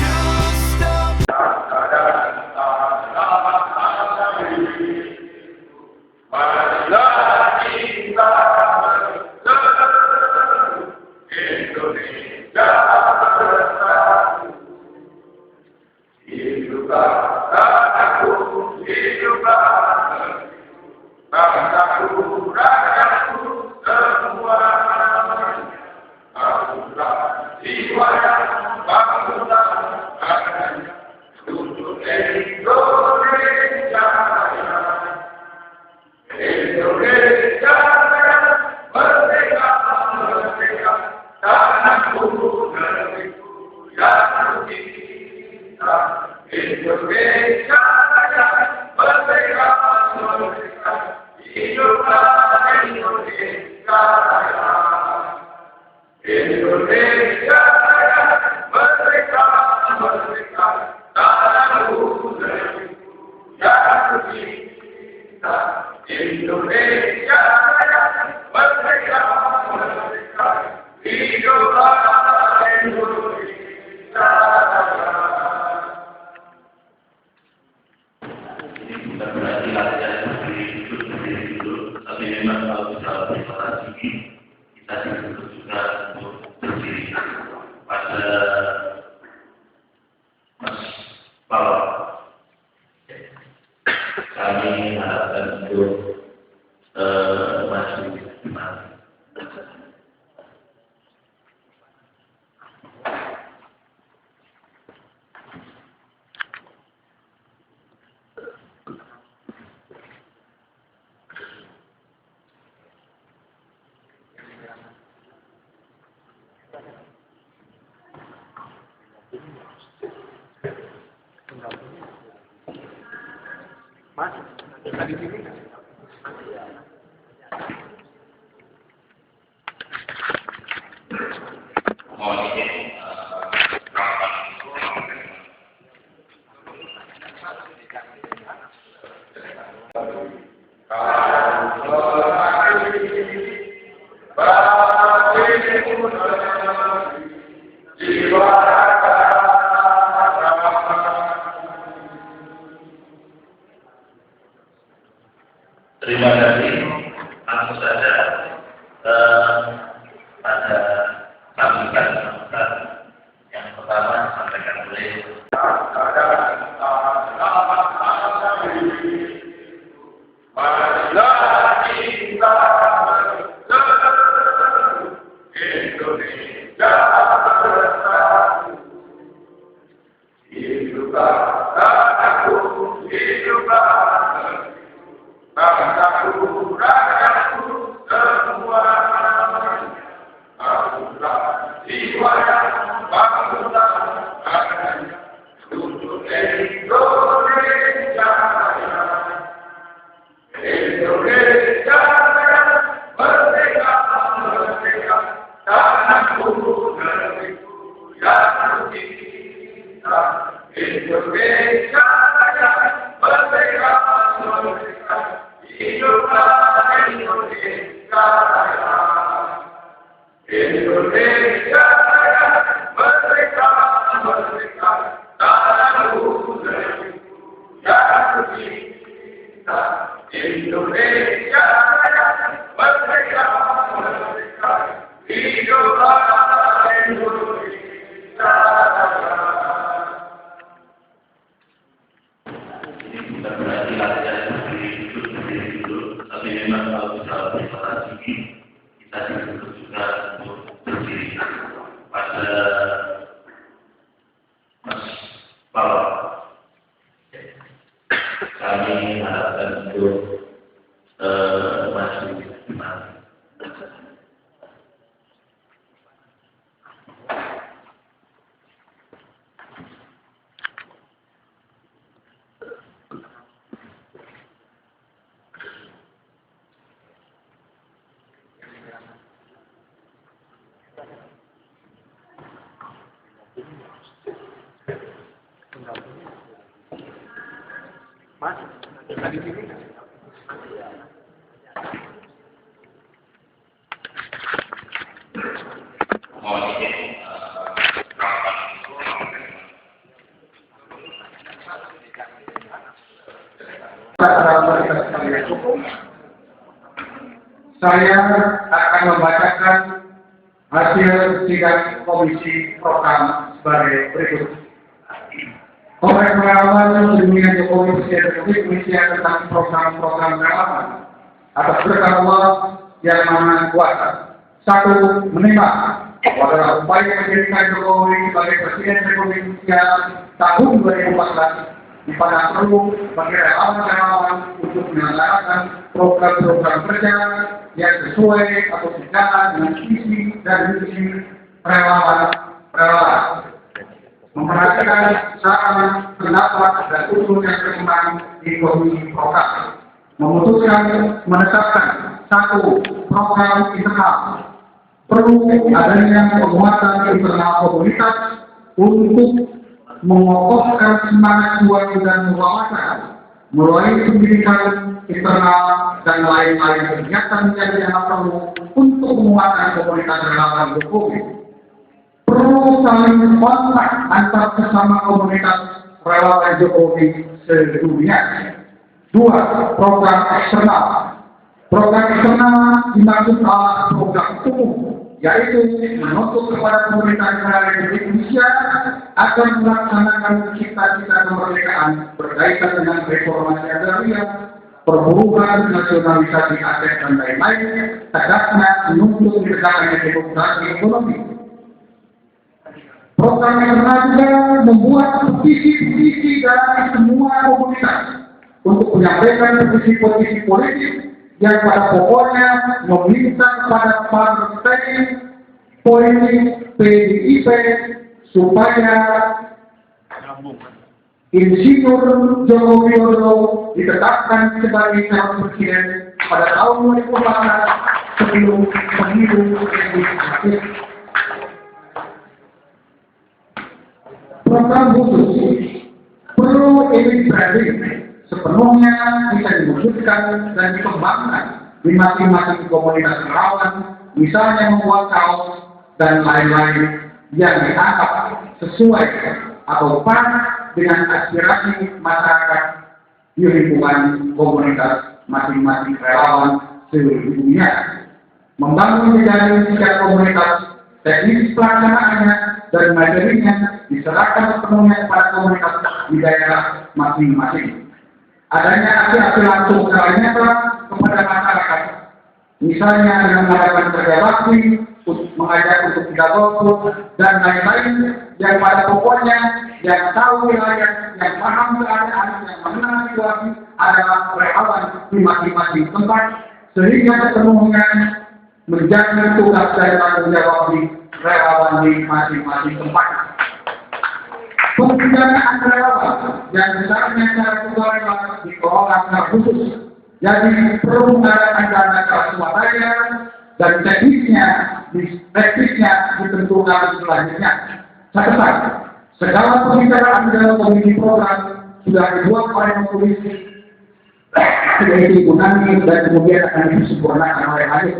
Terima kasih. Langsung saja pada sambutan yang pertama disampaikan oleh kami harapkan untuk masuk Saya akan membacakan hasil sidang komisi program sebagai berikut. Kongres Relawan Dunia Jokowi Presiden Republik Indonesia tentang program-program relawan atas berkah Allah yang Maha Kuasa. 1. Menembak adalah upaya menjadikan Jokowi sebagai Presiden Republik Indonesia tahun 2014 pada perlu bagi relawan-relawan untuk menyelenggarakan program-program kerja yang sesuai atau sejalan dengan visi dan misi relawan. Memperhatikan saran, pendapat, dan usul yang berkembang di komisi program. Memutuskan menetapkan 1. Program internal. Perlu adanya penguatan internal komunitas untuk mengokohkan semangat juang dan wawasan melalui pendidikan internal dan lain-lain kegiatan yang dianggap perlu untuk menguatkan komunitas relawan Jokowi. Perlu saling kontak antar sesama komunitas relawan Jokowi sedunia. 2. Program eksternal. Program eksternal dimaksud adalah program umum, yaitu menuntut kepada pemerintah negara Republik Indonesia agar melaksanakan cita-cita kemerdekaan berkaitan dengan reformasi agraria, perburuan, nasionalisasi aset dan lain-lain, tegaknya menuntut ditegakkannya demokrasi ekonomi. Program eksternal juga membuat petisi-petisi dari semua komunitas untuk menyampaikan petisi-petisi politik yang pada pokoknya meminta kepada partai politik PDIP supaya Insinyur Joko Widodo ditetapkan sebagai calon presiden pada tahun 2014 sebelum pemilu legislatif. Program khusus perlu elit branding sepenuhnya bisa diwujudkan dan dikembangkan di masing-masing komunitas relawan, misalnya membuat kaos dan lain-lain yang dianggap sesuai atau pas dengan aspirasi masyarakat di lingkungan komunitas masing-masing relawan seluruh dunia. Membangun jejaring setiap komunitas, teknis pelaksanaannya dan materinya diserahkan sepenuhnya kepada komunitas di daerah masing-masing. Adanya aksi-aksi langsung misalnya kepada masyarakat, misalnya dengan mengadakan kerja bakti, mengajak untuk tidak golput dan lain-lain yang pada pokoknya yang tahu wilayah, yang paham keadaan, yang mengenal situasi adalah relawan di masing-masing tempat, sehingga sepenuhnya menjadi tugas dan tanggung jawab di relawan di masing-masing tempat. Pembinaan relawan yang besarnya secara sukarela dikelola secara khusus, jadi perlu mengadakan dana swadaya dan teknisnya ditentukan selanjutnya. Catatan, segala pembicaraan dalam komisi program sudah dibuat oleh komisi yaitu Gunani dan kemudian akan disempurnakan oleh Haji.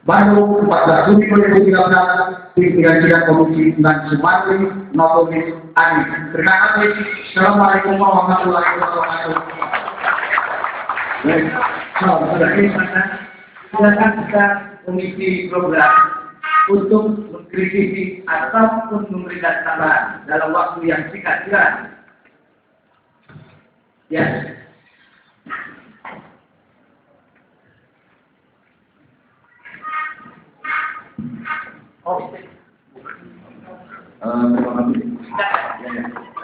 Bandung 14 Juni 2013, pimpinan sidang Komisi 9 Sumatri, Nokomis Ani. Terima kasih. Assalamualaikum warahmatullahi wabarakatuh. Silakan kita komisi program untuk mengkritisi ataupun memberikan tambahan dalam waktu yang singkat. Ya. Terima kasih.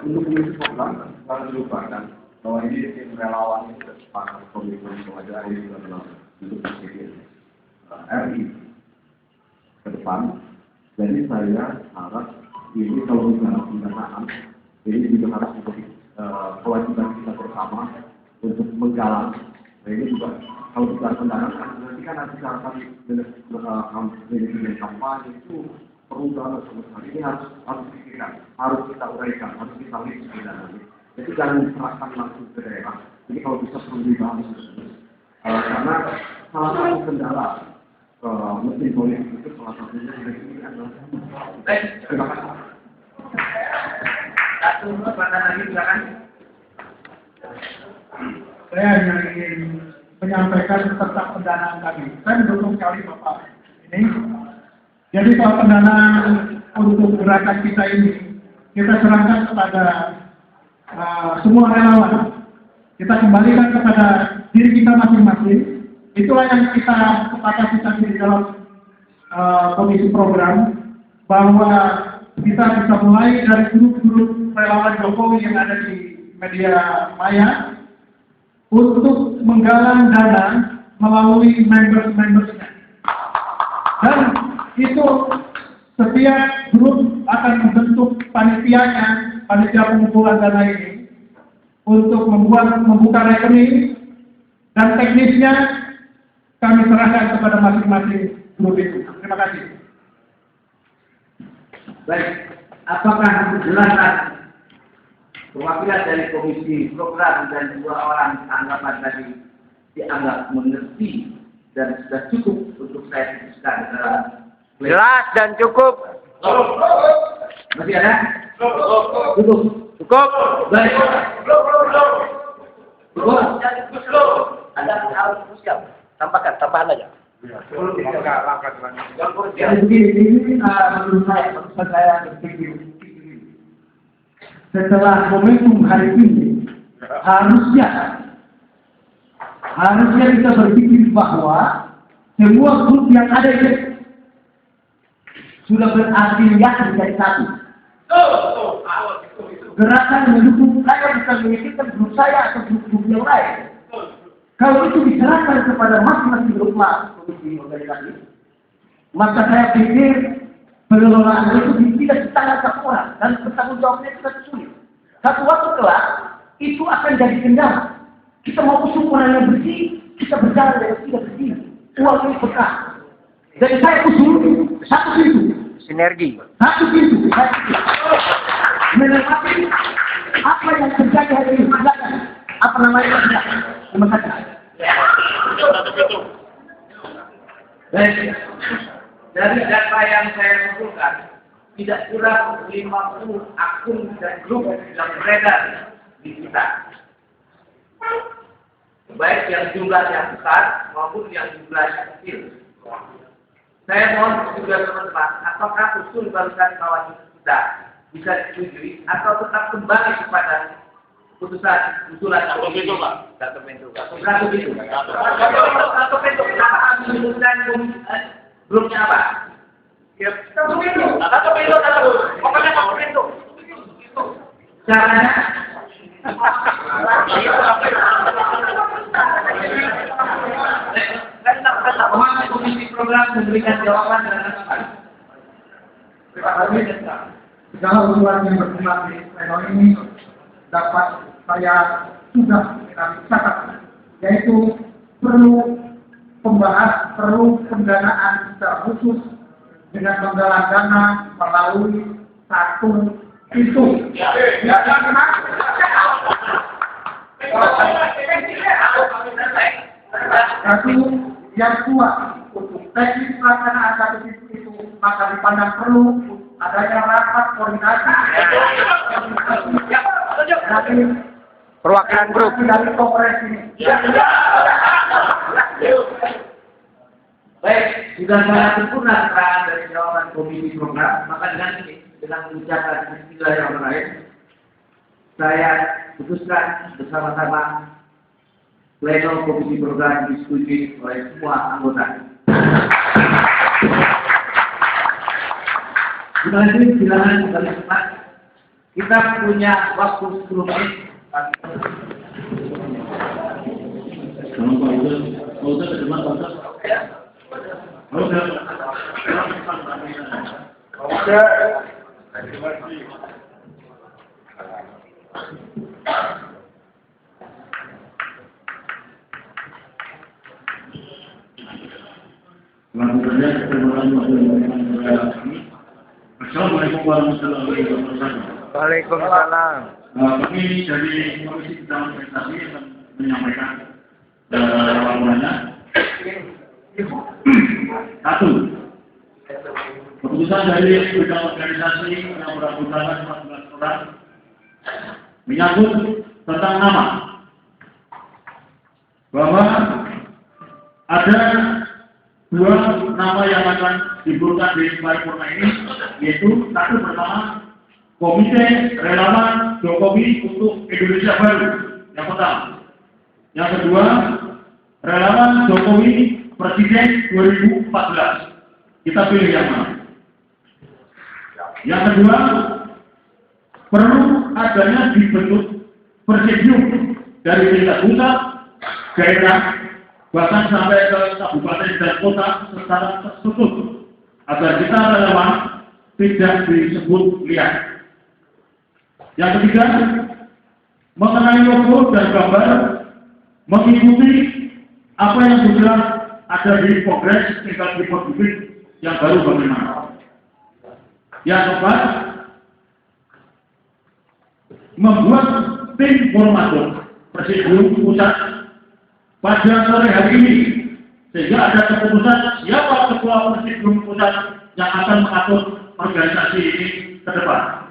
Untuk komisi program, jangan dilupakan bahwa ini tim relawan itu sepakat komitmen pengajaran ini adalah untuk presiden RI ke depan. Jadi saya harap ini kalau bicara pendanaan, ini juga harus menjadi kewajiban kita bersama untuk menggalang. Nah ini juga kalau bicara pendanaan, nanti kan manajemen kampanye itu perlu banget sama sekali. Ini harus dipikirkan, harus kita uraikan, harus kita lihat sebenarnya. Jadi jangan diserahkan langsung ke daerah. Jadi kalau bisa perlu dibahas karena salah satu kendala mesin politik itu salah satunya ini adalah terima kasih. Satu pertanyaan lagi silakan. Saya hanya ingin menyampaikan tentang pendanaan tadi. Saya mendukung sekali Bapak ini. Jadi soal pendanaan untuk gerakan kita ini, kita serahkan kepada semua relawan. Kita kembalikan kepada diri kita masing-masing. Itulah yang kita sepakati tadi di dalam komisi program, bahwa kita bisa mulai dari grup-grup relawan Jokowi yang ada di media maya untuk menggalang dana melalui members-membersnya. Dan itu setiap grup akan membentuk panitianya, panitia pengumpulan dana ini, untuk membuka rekening, dan teknisnya kami serahkan kepada masing-masing grup itu. Terima kasih. Baik, apakah penjelasan perwakilan dari komisi program dan dua orang anggapan tadi dianggap mengerti dan sudah cukup untuk saya putuskan dalam Jelas dan cukup. masih ada? Cukup. Cukup. Baik. Cukup. Ada harus siap. Tambahkan aja. Jadi begini, menurut saya berpikir setelah momentum hari ini harusnya kita berpikir bahwa semua grup yang ada ini sudah berafiliasi menjadi satu. Gerakan mendukung saya bisa memikirkan grup saya atau grup yang lain. Kalau itu diserahkan kepada masing-masing grup komisi organisasi, maka saya pikir pengelolaan itu tidak di tangan satu orang dan bertanggung jawabnya kita sulit. Satu waktu kelak itu akan jadi kendala. Kita mau usung orang yang bersih, kita berjalan dengan tidak bersih. Uang ini berkah. Jadi saya usul satu pintu. Sinergi. Satu pintu. Menempati apa yang terjadi hari ini. Apa namanya? Terima kasih. Baik. Dari data yang saya kumpulkan, tidak kurang 50 akun dan grup yang beredar di kita. Baik yang jumlahnya besar maupun yang jumlahnya kecil. Saya mohon juga teman-teman, apakah usul barusan kawan kita bisa disetujui atau tetap kembali kepada putusan usulan satu pintu, Pak. Satu pintu. Kenapa menyebutkan grupnya apa? Satu pintu. Pokoknya satu pintu. Caranya? Mohon komisi program memberikan jawaban dan respon. Segala usulan yang berkembang di pleno ini dapat saya sudah kami catat, yaitu perlu pendanaan secara khusus dengan menggalang dana melalui satu pintu. Satu yang kuat untuk teknis pelaksanaan satu pintu itu, maka dipandang perlu adanya rapat koordinasi dari Perwakilan grup. dari kongres ini. Baik, sudah saya sempurna keterangan dari jawaban komisi program, maka dengan ucapan bismillahirrahmanirrahim, saya putuskan bersama-sama pleno komisi program disetujui oleh semua anggota. Terima kasih, silakan kembali cepat. Kita punya waktu 10 menit. Kalau Pak Ustaz ke depan Assalamualaikum warahmatullahi wabarakatuh. Waalaikumsalam. Kami dari Komisi Bidang Organisasi akan menyampaikan laporannya. Satu, keputusan dari bidang organisasi yang beranggotakan 14 orang menyangkut tentang nama, bahwa ada 2 nama yang akan dibutuhkan di paripurna ini, yaitu satu pertama Komite Relawan Jokowi untuk Indonesia Baru, yang pertama. Yang kedua, Relawan Jokowi Presiden 2014. Kita pilih yang mana? Yang kedua, perlu adanya dibentuk presidium dari tingkat pusat, daerah, bahkan sampai ke kabupaten dan kota secara terstruktur, agar kita relawan tidak disebut liar. Yang ketiga, mengenai logo dan gambar mengikuti apa yang sudah ada di Kongres tingkat Republik yang baru bagaimana. Yang keempat, membuat tim formatur presidium pusat pada sore hari ini, sehingga ada keputusan siapa ketua presidium pusat yang akan mengatur organisasi ini ke depan.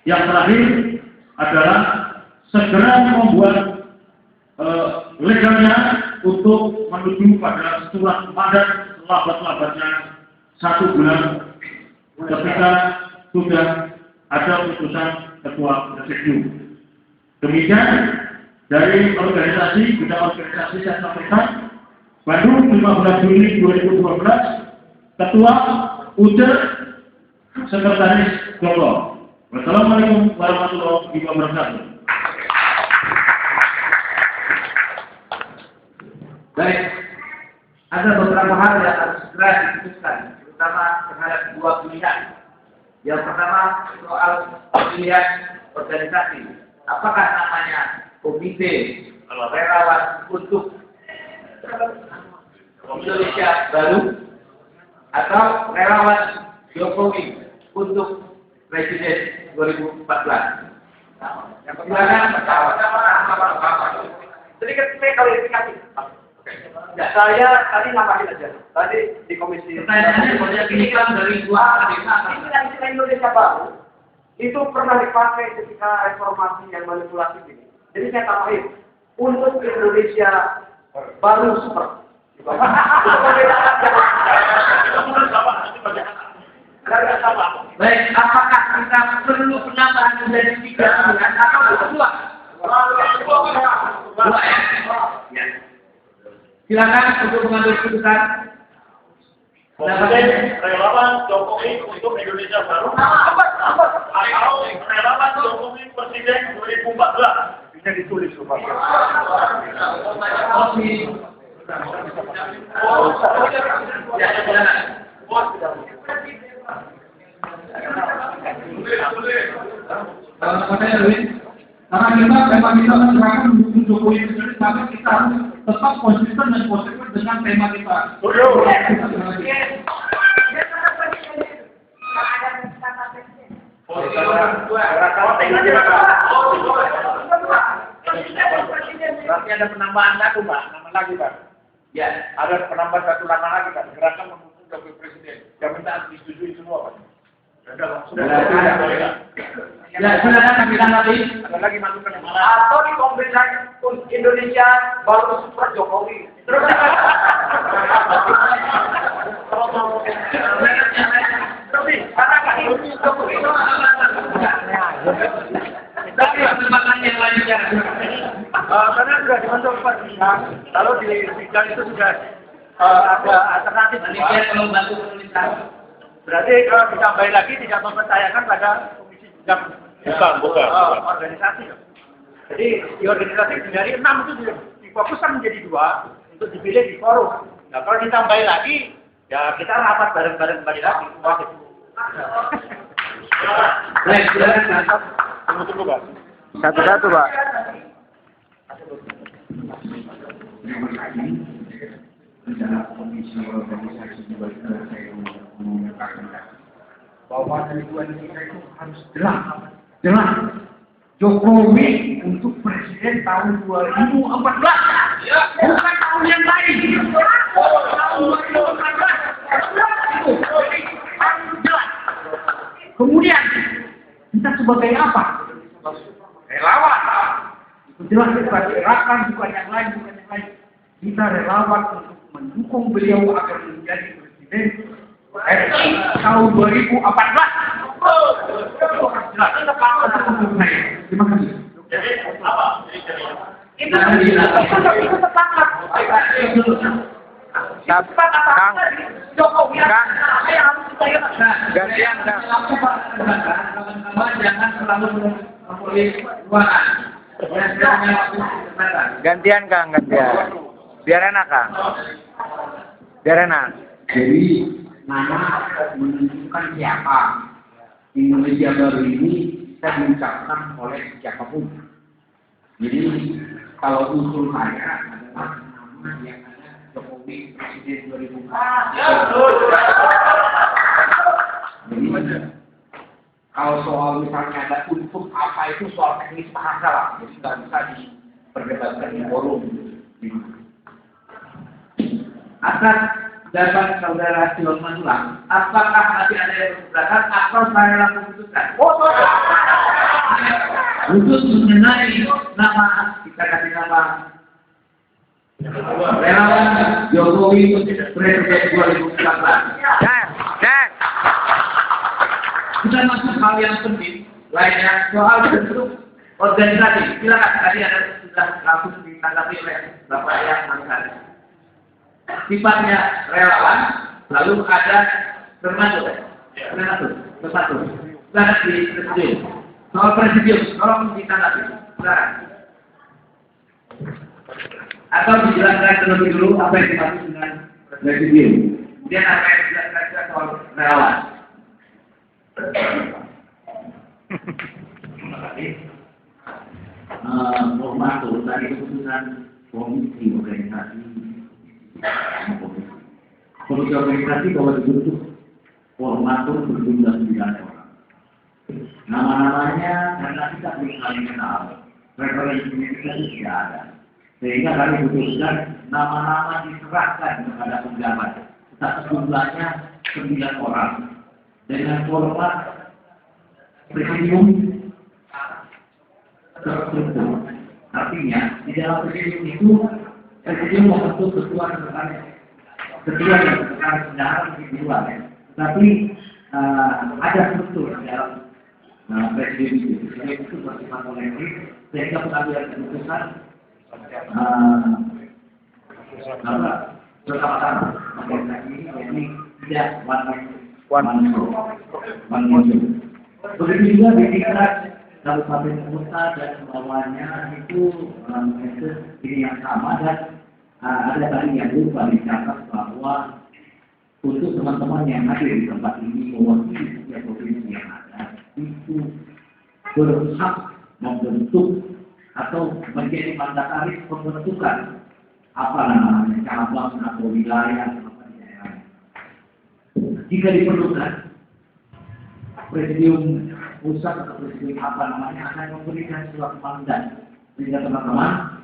Yang terakhir adalah segera membuat legalnya untuk menuju pada surat mandat selabat-selabatnya 1 bulan ketika sudah ada putusan ketua presidium. Demikian dari organisasi, bidang organisasi saya sampaikan, Bandung 15 Juni 2012, Ketua UJER, Sekretaris Joko. Wassalamualaikum warahmatullahi wabarakatuh. Baik, ada beberapa hal yang harus segera diputuskan, terutama terhadap 2 pilihan. Yang pertama soal pilihan organisasi. Apakah namanya Komite Relawan untuk Indonesia Baru atau Relawan Jokowi untuk Presiden 2014? Yang pertama, jadi saya klarifikasi. Ya, saya tadi nambahin aja. Tadi di komisi. Pertanyaannya banyak pilihan dari 2 istilah Indonesia Baru itu pernah dipakai ketika reformasi yang manipulatif ini. Jadi saya tambahin untuk Indonesia Baru super. Baik, apakah kita perlu penambahan menjadi 3 pilihan atau 2? 2 ya. Silakan untuk mengambil keputusan. Relawan Jokowi untuk Indonesia Baru atau relawan Jokowi Presiden 2014 bisa ditulis Pak. Karena tema kita menyerahkan mendukung Jokowi sendiri, maka kita harus tetap konsisten dan konsekuen dengan tema kita. Berarti ada penambahan satu Pak, nama lagi Pak. Ya, ada penambahan 1 nama lagi Pak. Gerakan mendukung Jokowi Presiden. Yang minta disetujui semua Pak. Ya, silakan kami tanggapi. Ada lagi masukan yang mana? Atau dikombinasikan Indonesia Baru Super Jokowi. Terus karena sudah dibentuk Pak. Kalau di bidang itu sudah ada alternatif. Berarti kalau ditambahin lagi tidak mempercayakan pada komisi bidang organisasi. Jadi di organisasi dari 6 itu difokuskan menjadi 2 untuk dipilih di forum. Nah kalau ditambahin lagi, ya kita rapat bareng-bareng kembali lagi. Baik, silakan. Tunggu, Pak. Satu-satu, Pak. Terima kasih. Rencana komisi organisasi juga sudah saya mengatakan bahwa tujuan kita itu harus jelas. Jokowi untuk presiden tahun 2014, bukan tahun yang lain. Tahun 2014 itu harus jelas. Kemudian kita sebagai apa? Relawan. Itu jelas kita gerakan bukan yang lain. Kita relawan untuk mendukung beliau agar menjadi presiden RI tahun 2014. Itu harus jelas. Terima kasih. Itu sepakat. Kang. Gantian, Kang. Kawan-kawan jangan selalu memulih ruangan. Gantian, Kang, gantian. Biar enak, Kang. Biar enak. Jadi nama menentukan siapa. Indonesia Baru ini bisa diucapkan oleh siapapun. Jadi kalau usul saya adalah nama yang ada Jokowi Presiden 2014. Jadi kalau soal misalnya ada untuk apa itu soal teknis bahasa lah, jadi nggak bisa diperdebatkan di forum. Atas jawaban saudara Silon Manulang, apakah nanti ada yang berkeberatan atau saya langsung putuskan? Khusus mengenai nama, kita kasih nama relawan Jokowi Presiden 2014. Kita masuk hal yang penting lainnya soal bentuk organisasi. Silakan, tadi ada sudah langsung ditanggapi oleh Bapak yang mengatakan sifatnya relawan, lalu ada termasuk. Silakan di presidium. Soal presidium, tolong ditanggapi. Silakan. Atau dijelaskan terlebih dulu apa yang dimaksud dengan presidium. Kemudian apa yang dijelaskan soal relawan. Terima kasih. Formatur dari keputusan komisi organisasi. Komisi organisasi kalau dibentuk formatur berjumlah 9 orang. Nama-namanya karena kita belum saling kenal, referensinya kita tidak ada. Sehingga kami putuskan nama-nama diserahkan kepada pejabat. Tetapi jumlahnya 9 orang dengan format presidium terstruktur. Artinya di dalam presidium itu presidium membentuk ketua yang sekarang secara individual, tetapi ada struktur di dalam presidium itu. Presidium itu bersifat kolektif sehingga pengambilan keputusan bersama-sama. Ini tidak one begitu juga di tingkat kabupaten kota dan bawahnya itu ini yang sama, dan ada tadi yang lupa dicatat bahwa untuk teman-teman yang hadir di tempat ini mewakili setiap provinsi yang ada itu berhak membentuk atau menjadi mandataris pembentukan apa namanya cabang atau wilayah apa di daerah. Jika diperlukan presidium pusat atau presidium apa namanya akan memberikan surat mandat sehingga teman-teman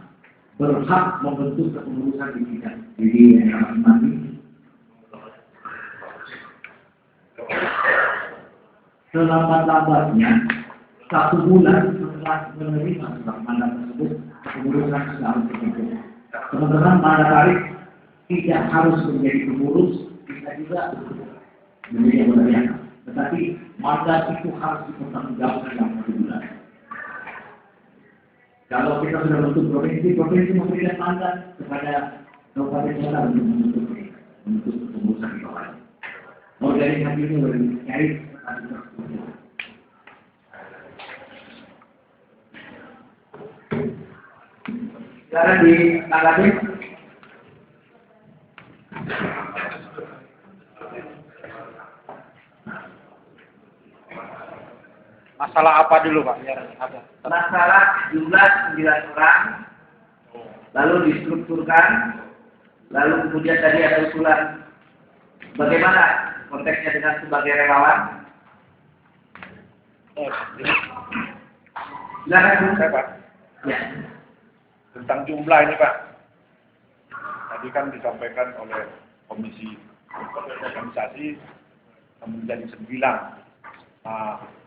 berhak membentuk kepengurusan di tingkat di daerah masing-masing. Selambat-lambatnya 1 bulan setelah menerima surat mandat tersebut, kepengurusan sudah harus dibentuk. Teman-teman mandataris tidak harus menjadi pengurus, bisa juga menjadi anggota, tetapi mandat itu harus dipertanggungjawabkan dalam 1 bulan. Kalau kita sudah bentuk provinsi memberikan mandat kepada kabupaten kota untuk membentuk kepengurusan di bawah. Organisasi ini berkait terstruktur. Sekarang ditanggapi. Masalah apa dulu Pak? Biar ada. Masalah jumlah 9 orang, lalu distrukturkan, lalu kemudian tadi ada usulan bagaimana konteksnya dengan sebagai relawan. Silakan Saya Pak, Ya. tentang jumlah ini Pak. Tadi kan disampaikan oleh komisi organisasi menjadi 9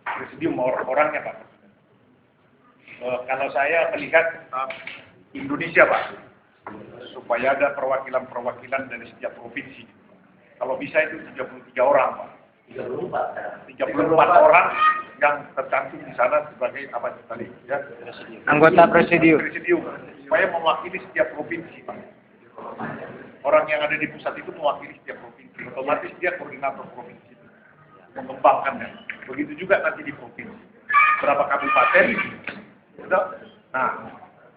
presidium orangnya Pak. Kalau saya melihat Indonesia Pak, supaya ada perwakilan-perwakilan dari setiap provinsi. Kalau bisa itu 33 orang Pak. 34 orang yang tercantum di sana sebagai apa tadi ya? Anggota presidium. Supaya mewakili setiap provinsi Pak. Orang yang ada di pusat itu mewakili setiap provinsi. Otomatis dia koordinator provinsi. Mengembangkannya. Begitu juga nanti di provinsi. Berapa kabupaten? Nah,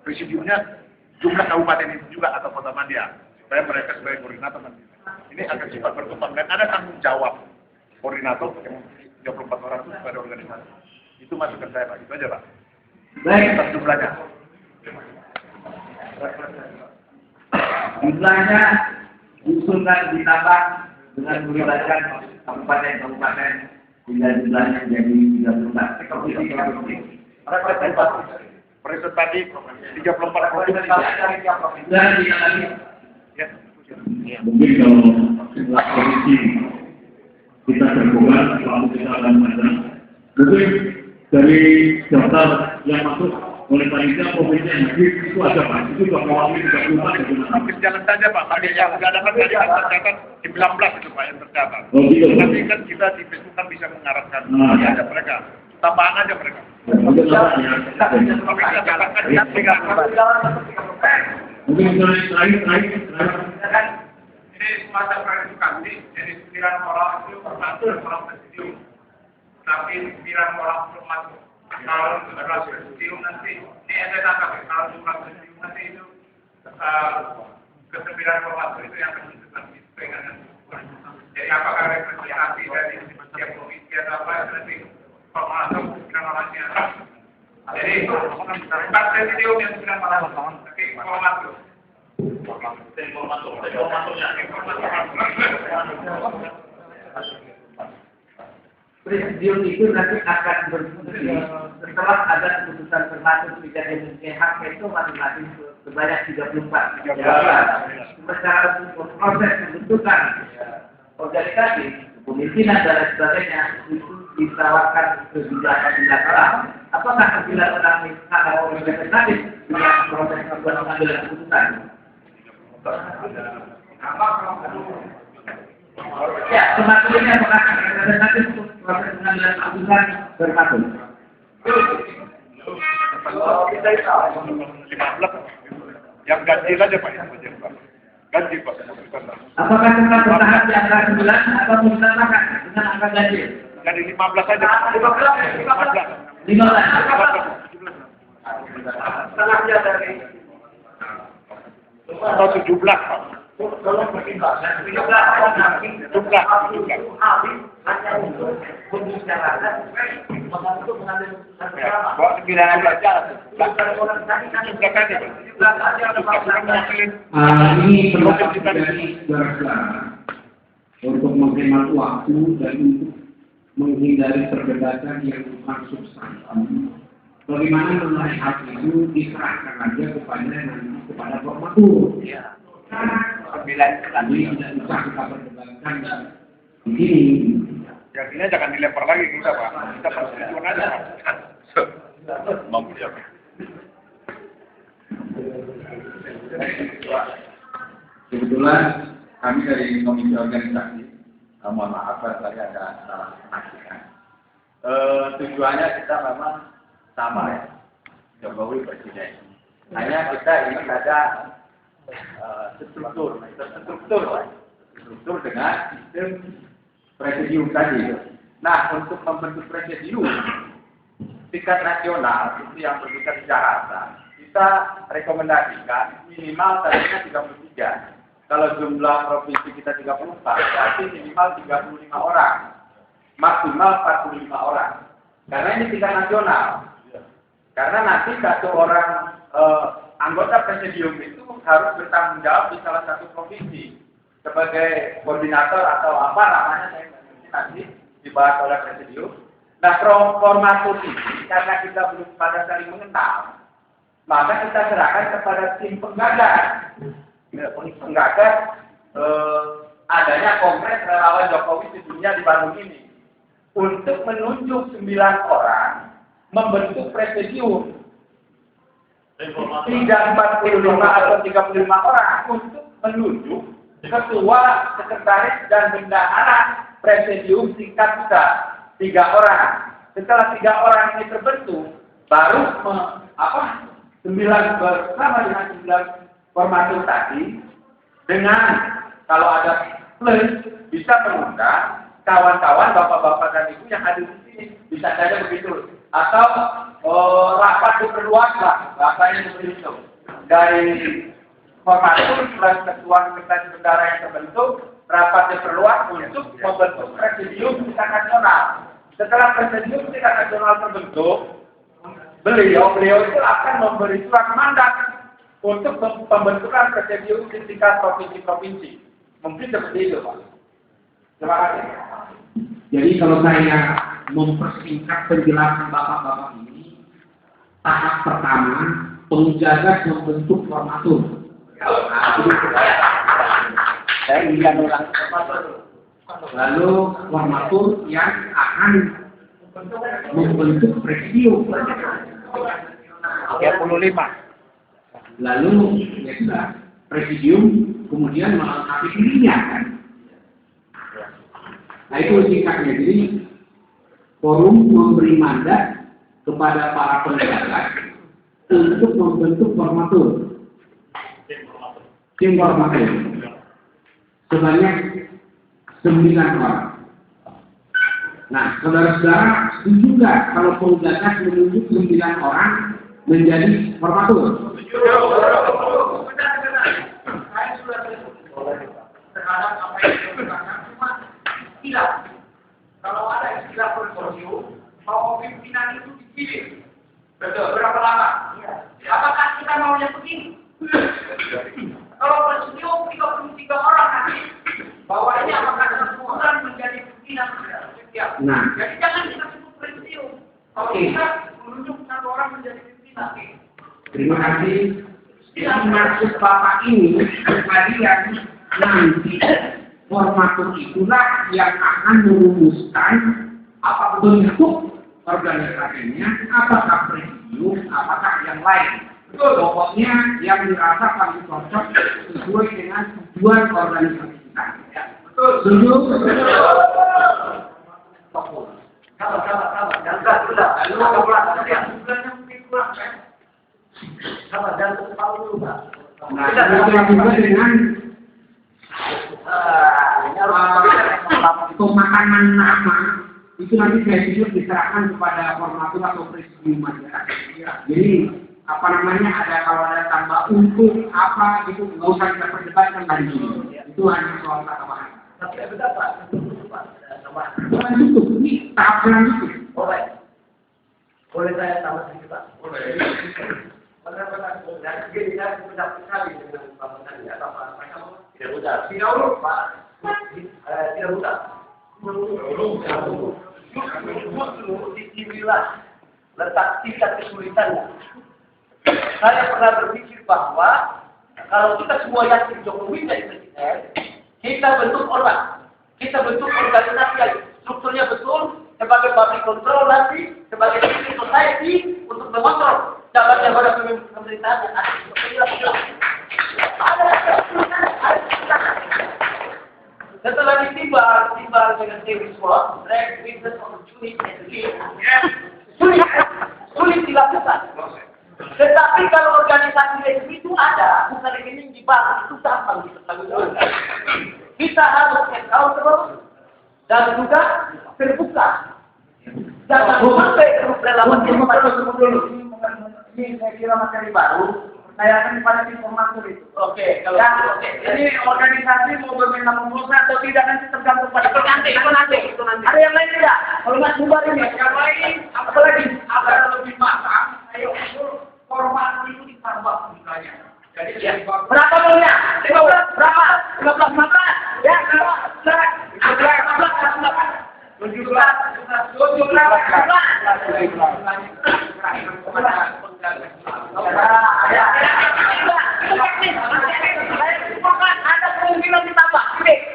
presidiumnya jumlah kabupaten itu juga atau kota media. Supaya mereka sebagai koordinator nanti. Ini akan cepat berkembang dan ada tanggung jawab koordinator yang 34 orang itu kepada organisasi. Itu masukan saya Pak. Itu aja Pak. Baik. Atas jumlahnya. Jumlahnya diusulkan ditambah dengan melibatkan kabupaten-kabupaten hingga jumlahnya menjadi 34. Presiden tadi 34 provinsi. Dan kita lagi. Ya. Mungkin kalau setelah komisi kita terbuka, kalau kita akan ada, mungkin dari daftar yang masuk oleh panitia provinsi yang itu ada Pak, itu sudah mewakili 34 Habis jalan saja Pak, ada yang sudah dapat tadi kan tercatat 19 itu Pak yang tercatat. Oh gitu. Nanti kan kita di Facebook kan bisa mengarahkan aja mereka, tambahan aja mereka. Mungkin apa ya? Tapi kita dapatkan tinggal. Mungkin terakhir. Ini semacam klarifikasi, jadi 9 orang itu masuk dalam presidium, tapi 9 orang belum masuk. Kalau adalah presidium nanti, ini yang saya tangkap ya, kalau jumlah presidium nanti itu ke-9 orang masuk itu yang akan ditentukan dengan. Jadi apakah representasi dari setiap provinsi atau apa itu nanti kalau masuk 9 orangnya. Jadi 4 presidium yang 9 orang, tapi kalau masuk. Presidium itu nanti akan berfungsi setelah ada keputusan termasuk tidak dimiliki hak itu masing-masing sebanyak 34. Sementara untuk proses pembentukan organisasi, pemimpinan dan lain sebagainya itu ditawarkan ke 9 orang. Apakah 9 orang ini akan representatif dengan proses pengambilan keputusan? Ya, semakin ini apakah representatif untuk proses pengambilan keputusan bermakna? 15 yang ganjil aja Pak yang ganjil Pak. Ganjil Pak. Apakah tetap bertahan di angka 9 atau ditambahkan dengan angka ganjil? Jadi 15 aja. 15. 15. Setengahnya dari atau 17 Pak. Kalau pertimbangan 17 habis hanya untuk membicarakan untuk mengambil keputusan bersama. Bawa 9 aja. Ini pendapat dari saudara-saudara untuk menghemat waktu dan untuk menghindari perdebatan yang bukan substansi. Bagaimana mengenai hal itu diserahkan aja kepada formatur. Jadi tidak bisa kita perdebatkan di sini. Yang ini jangan dilempar lagi kita Pak. Kita persetujuan aja Pak. Mampu ya. Kebetulan kami dari komisi organisasi, mohon maaf saya ada salah penafsiran. Tujuannya kita memang sama ya, Jokowi presiden. Hanya kita ini ada struktur dengan sistem presidium tadi. Nah, untuk membentuk presidium tingkat nasional itu yang berbicara di Jakarta, kita rekomendasikan minimal tadinya 33. Kalau jumlah provinsi kita 34, berarti minimal 35 orang, maksimal 45 orang. Karena ini tingkat nasional. Karena nanti satu orang anggota presidium itu harus bertanggung jawab di salah satu provinsi sebagai koordinator atau apa namanya, saya nanti dibahas oleh presidium. Nah, formatur ini karena kita belum pada saling mengenal, maka kita serahkan kepada tim penggagas. Penggagas adanya Kongres Relawan Jokowi sebelumnya di Bandung ini untuk menunjuk 9 orang membentuk presidium. Tidak 45 atau 35 orang untuk menunjuk ketua, sekretaris, dan bendahara presidium tingkat pusat 3 orang. Setelah 3 orang ini terbentuk, baru 9 bersama dengan 9 formatur tadi, dengan kalau ada plus bisa mengundang kawan-kawan, bapak-bapak dan ibu yang ada di sini, bisa saja begitu. Atau rapat diperluas lah, bahasanya seperti itu. Dari formatur dan ketua sekretaris bendahara yang terbentuk, rapat diperluas untuk membentuk presidium tingkat nasional. Setelah presidium tingkat nasional terbentuk, beliau itu akan memberi surat mandat untuk pembentukan presidium di tingkat provinsi-provinsi. Mungkin seperti itu, Pak. Terima kasih. Jadi kalau saya mempersingkat penjelasan bapak-bapak ini, tahap pertama penggagas membentuk formatur. Saya ingin ulang. Lalu formatur yang akan membentuk presidium. 35. Lalu ya sudah, presidium kemudian melengkapi dirinya kan. Nah itu singkatnya. Jadi forum memberi mandat kepada para penggagas untuk membentuk formatur. Tim formatur sebanyak 9 orang. Nah, saudara-saudara setuju nggak kalau penggagas menunjuk 9 orang menjadi formatur? Terhadap apa yang dikatakan, cuma tidak. Kalau ada istilah konsorsium, bahwa pimpinan itu dipilih. Betul. Berapa lama? Apakah kita maunya begini? Kalau presidium 33 orang nanti, bahwa ini apakah semua menjadi pimpinan? Nah, jadi jangan kita sebut presidium. Kalau kita menunjuk 1 orang menjadi pimpinan. terima kasih. Yang maksud Bapak ini kalian nanti formatur itulah yang akan merumuskan apa bentuk organisasinya, apakah presidium, apakah yang lain. Pokoknya yang dirasa paling cocok sesuai dengan tujuan organisasi kita. Setuju? Nah, juga dengan pemakanan nama itu nanti saya jujur diserahkan kepada formatur atau presidium aja. Jadi apa namanya kalau ada tambah untuk apa gitu nggak usah kita perdebatkan hari ini. Itu hanya soal kata bahasa. Tapi berapa? Bukan cukup, ini tahap selanjutnya. Oh baik. Boleh saya tambah sedikit Pak? Boleh. Benar-benar. Jadi saya sudah sekali dengan Bapak tadi atau Pak kamu? Tidak mudah. Tidak urut Pak. Tidak mudah. Justru disinilah letak tingkat kesulitannya. Saya pernah berpikir bahwa kalau kita semua yakin Jokowi jadi presiden, kita bentuk orang, kita bentuk organisasi yang strukturnya betul sebagai public control nanti, sebagai civil society untuk mengontrol jalannya pada pemerintahan. Setelah ditimbang dengan teori SWOT, strength, weakness, opportunity, sulit dilakukan. Tetapi kalau organisasi itu ada, bukan rekening di bank, itu gampang dilakukan. Kita harus accountable dan juga terbuka. Jangan sampai relawan dulu. Ini saya kira materi baru. percayakan kepada tim formatur itu. Oke, kalau ini organisasi mau berminat memulsa atau tidak nanti tergantung pada nanti. Ada yang lain tidak? Kalau nggak bubar ini, yang lain apalagi agar lebih matang, ayo format itu ditambah jumlahnya. Jadi berapa banyak? 15 berapa? 15 ya, ada kemungkinan ditambah.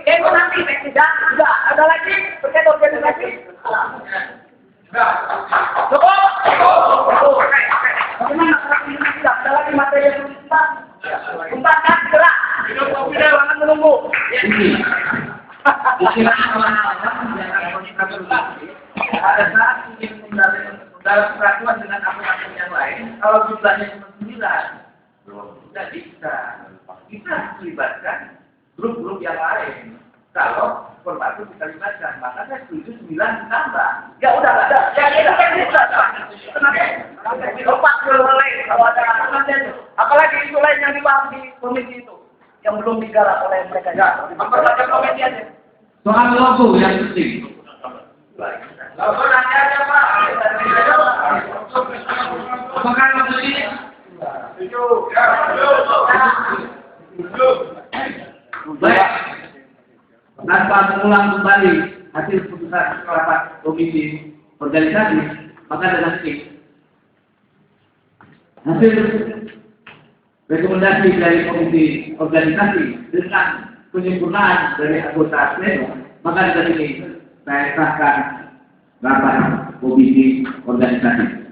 Itu nanti tidak ada lagi terkait organisasi. Cukup. Bagaimana tidak ada lagi materi yang kita kembangkan gerak. Tidak akan menunggu. Ada saat ingin dalam peraturan dengan akun-akun yang lain, kalau jumlahnya cuma 9, tidak bisa. Kita melibatkan grup-grup yang lain. Kalau formatur kita libatkan, maka saya setuju 9 ditambah. Ya udah nggak ada. Ya itu kan bisa. Lepas mulai kalau ada itu. Apalagi isu lain yang dibahas di komisi itu, yang belum digarap oleh mereka. Ya, memperbaiki komisi aja. Soal logo yang penting. Logo nanti aja Pak. Apakah logo ini? Baik. Tanpa mengulang kembali hasil putusan rapat komisi organisasi, maka dengan ini hasil rekomendasi dari komisi organisasi dengan penyempurnaan dari anggota pleno, maka dari ini saya sahkan rapat komisi organisasi.